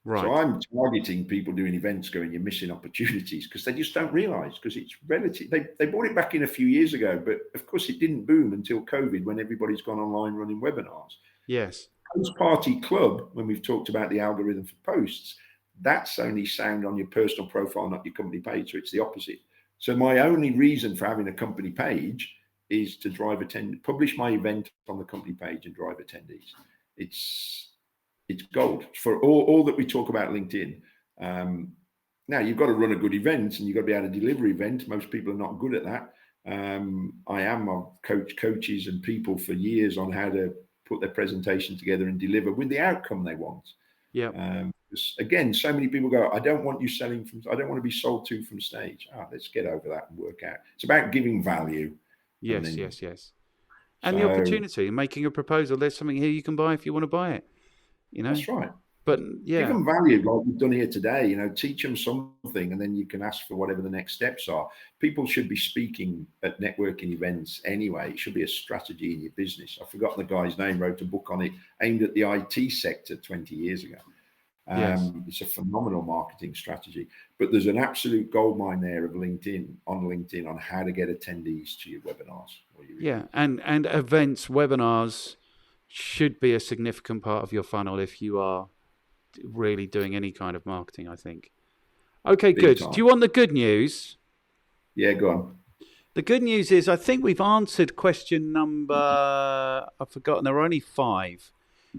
Right. So I'm targeting people doing events going, you're missing opportunities, because they just don't realize, because it's relative. They brought it back in a few years ago, but of course it didn't boom until COVID, when everybody's gone online running webinars. Yes. Post Party Club, when we've talked about the algorithm for posts, that's only sound on your personal profile, not your company page. So it's the opposite. So my only reason for having a company page is to publish my event on the company page and drive attendees. It's gold for all that we talk about LinkedIn. Now you've got to run a good event, and you've got to be able to deliver events. Most people are not good at that. I've coached coaches and people for years on how to put their presentation together and deliver with the outcome they want. Yeah. Again, so many people go, I don't want you selling from, I don't want to be sold to from stage. Let's get over that and work out. It's about giving value. Yes. And the opportunity, making a proposal. There's something here you can buy if you want to buy it. That's right. But give them value, like we've done here today. Teach them something, and then you can ask for whatever the next steps are. People should be speaking at networking events anyway. It should be a strategy in your business. I've forgotten the guy's name, wrote a book on it aimed at the IT sector 20 years ago. It's a phenomenal marketing strategy, but there's an absolute goldmine there of LinkedIn on how to get attendees to your webinars. And events, webinars should be a significant part of your funnel if you are really doing any kind of marketing, I think. Okay, good. Do you want the good news? Yeah, go on. The good news is I think we've answered question number, I've forgotten, there are only 5.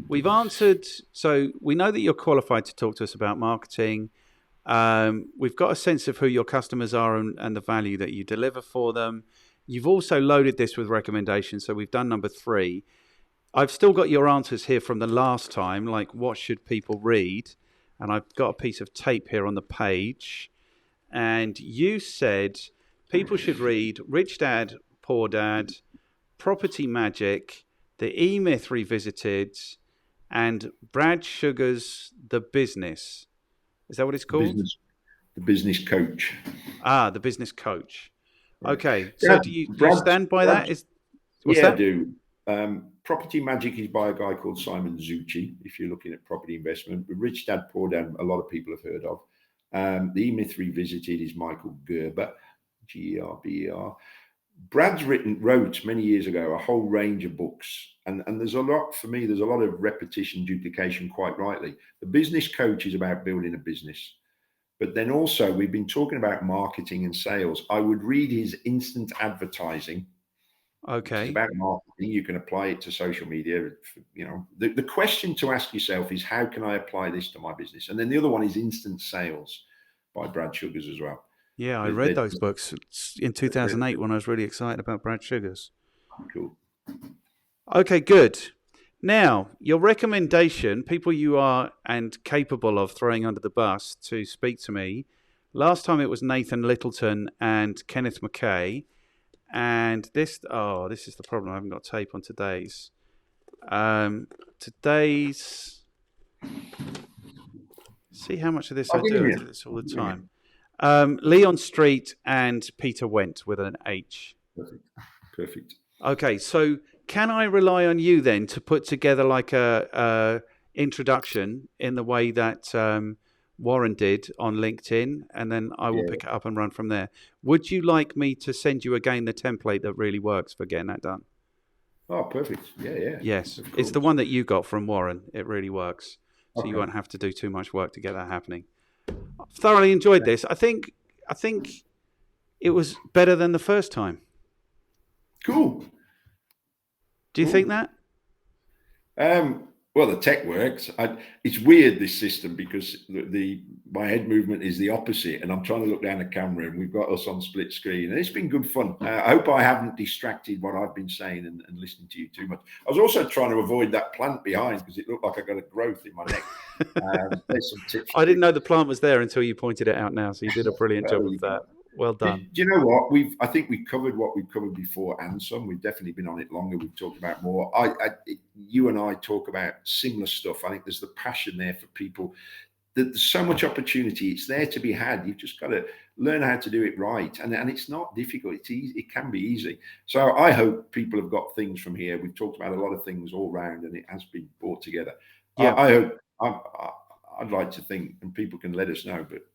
We've answered, so we know that you're qualified to talk to us about marketing. We've got a sense of who your customers are and the value that you deliver for them. You've also loaded this with recommendations, so we've done number 3. I've still got your answers here from the last time, like what should people read? And I've got a piece of tape here on the page. And you said people should read Rich Dad, Poor Dad, Property Magic, The E-Myth Revisited, and Brad Sugars' The Business. Is that what it's called? The Business Coach. The Business Coach. Okay. So do you stand by that? What's that? I do. Property Magic is by a guy called Simon Zucchi, if you're looking at property investment. But Rich Dad, Poor Dad, a lot of people have heard of. The E-Myth Revisited is Michael Gerber, Gerber. Brad's wrote many years ago a whole range of books, and there's a lot, for me, there's a lot of repetition, duplication, quite rightly. The Business Coach is about building a business. But then also we've been talking about marketing and sales. I would read his Instant Advertising. Okay. It's about marketing. You can apply it to social media. The question to ask yourself is, how can I apply this to my business? And then the other one is Instant Sales by Brad Sugars as well. Yeah, I read those books in 2008 when I was really excited about Brad Sugars. Cool. Okay, good. Now, your recommendation, people you are and capable of throwing under the bus to speak to me. Last time it was Nathan Littleton and Kenneth McKay. And this is the problem. I haven't got tape on today's. See how much of this I'll I give do. I you. do this all the time. Leon Street and Peter Went with an H. Perfect. Okay, so can I rely on you then to put together like a introduction in the way that Warren did on LinkedIn, and then I will pick it up and run from there. Would you like me to send you again the template that really works for getting that done? Oh, perfect. Yeah. Yes, it's the one that you got from Warren. It really works. So you Okay. won't have to do too much work to get that happening. I've thoroughly enjoyed this. I think it was better than the first time. Cool. Do you think that? Well, the tech works. It's weird, this system, because my head movement is the opposite, and I'm trying to look down the camera, and we've got us on split screen, and it's been good fun. I hope I haven't distracted what I've been saying and listening to you too much. I was also trying to avoid that plant behind because it looked like I got a growth in my neck. There's some tips. I didn't know the plant was there until you pointed it out now, so you did a brilliant job of that. Well done. Do you know what? I think we've covered what we've covered before and some. We've definitely been on it longer. We've talked about more. You and I talk about similar stuff. I think there's the passion there for people. There's so much opportunity. It's there to be had. You've just got to learn how to do it right. And it's not difficult. It's easy. It can be easy. So I hope people have got things from here. We've talked about a lot of things all round, and it has been brought together. Yeah. I hope. I'd like to think, and people can let us know, but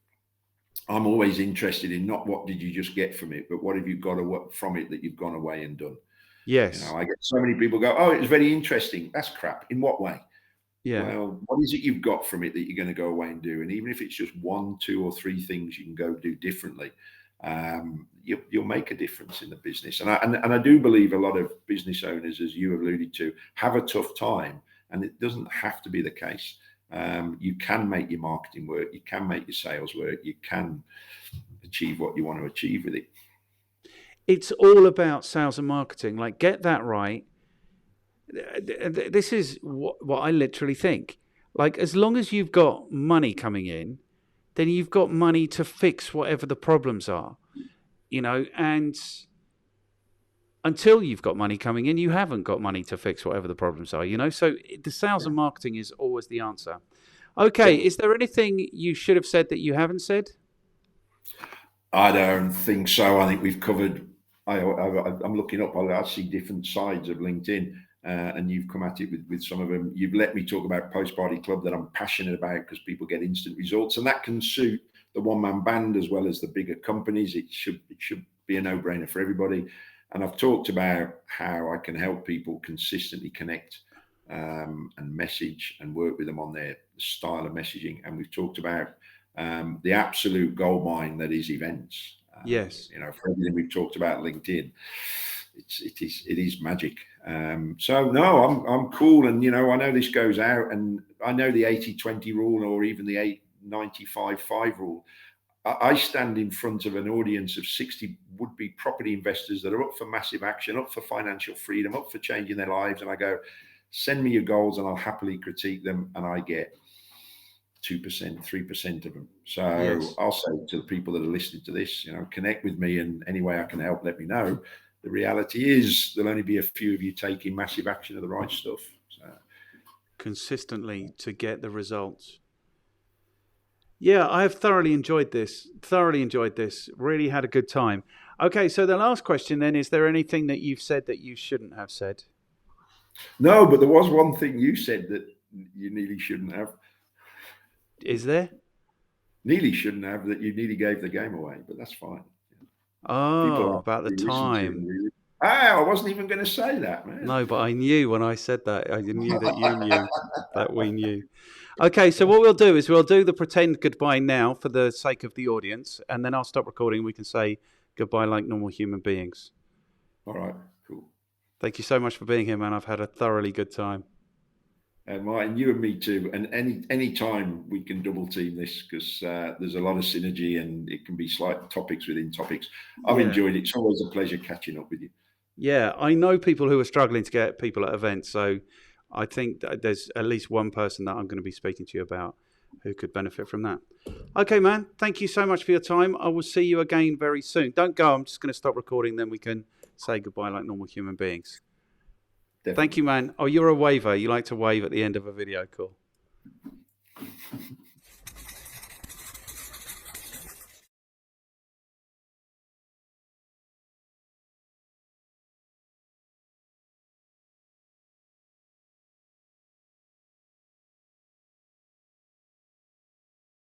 I'm always interested in not what did you just get from it, but what have you got from it that you've gone away and done. Yes. I get so many people go, oh, it was very interesting. That's crap. In what way? Yeah. Well, what is it you've got from it that you're going to go away and do? And even if it's just 1, 2, or 3 things you can go do differently, you'll make a difference in the business. And I do believe a lot of business owners, as you alluded to, have a tough time, and it doesn't have to be the case. You can make your marketing work. You can make your sales work. You can achieve what you want to achieve with it. It's all about sales and marketing. Like, get that right. This is what I literally think. Like, as long as you've got money coming in, then you've got money to fix whatever the problems are, and until you've got money coming in, you haven't got money to fix whatever the problems are, So the sales and marketing is always the answer. Okay, is there anything you should have said that you haven't said? I don't think so. I think we've covered. I'm looking up. I see different sides of LinkedIn, and you've come at it with some of them. You've let me talk about Post Party Club that I'm passionate about because people get instant results, and that can suit the one-man band as well as the bigger companies. It should be a no-brainer for everybody. And I've talked about how I can help people consistently connect and message and work with them on their style of messaging. And we've talked about the absolute goldmine that is events. Yes. For everything we've talked about LinkedIn, it is magic. So no, I'm cool. And, I know this goes out, and I know the 80-20 rule, or even the 8-95-5 rule. I stand in front of an audience of 60 would-be property investors that are up for massive action, up for financial freedom, up for changing their lives. And I go, send me your goals and I'll happily critique them. And I get 2%, 3% of them. So yes. I'll say to the people that are listening to this, connect with me, and any way I can help, let me know. The reality is there'll only be a few of you taking massive action of the right stuff. So. Consistently to get the results. Yeah, I have thoroughly enjoyed this. Really had a good time. Okay, so the last question then, is there anything that you've said that you shouldn't have said? No, but there was one thing you said that you nearly shouldn't have. Is there? Nearly shouldn't have, that you nearly gave the game away, but that's fine. Oh, about the time. I wasn't even going to say that, man. No, but I knew when I said that. I knew that you knew that we knew. Okay, so what we'll do is we'll do the pretend goodbye now for the sake of the audience, and then I'll stop recording and we can say goodbye like normal human beings. All right, cool. Thank you so much for being here, man. I've had a thoroughly good time. And Martin, you and me too. And any time we can double team this, because there's a lot of synergy and it can be slight topics within topics. I've enjoyed it. It's always a pleasure catching up with you. Yeah, I know people who are struggling to get people at events, so I think that there's at least one person that I'm going to be speaking to you about who could benefit from that. Okay, man. Thank you so much for your time. I will see you again very soon. Don't go. I'm just going to stop recording. Then we can say goodbye like normal human beings. Definitely. Thank you, man. Oh, you're a waver. You like to wave at the end of a video call.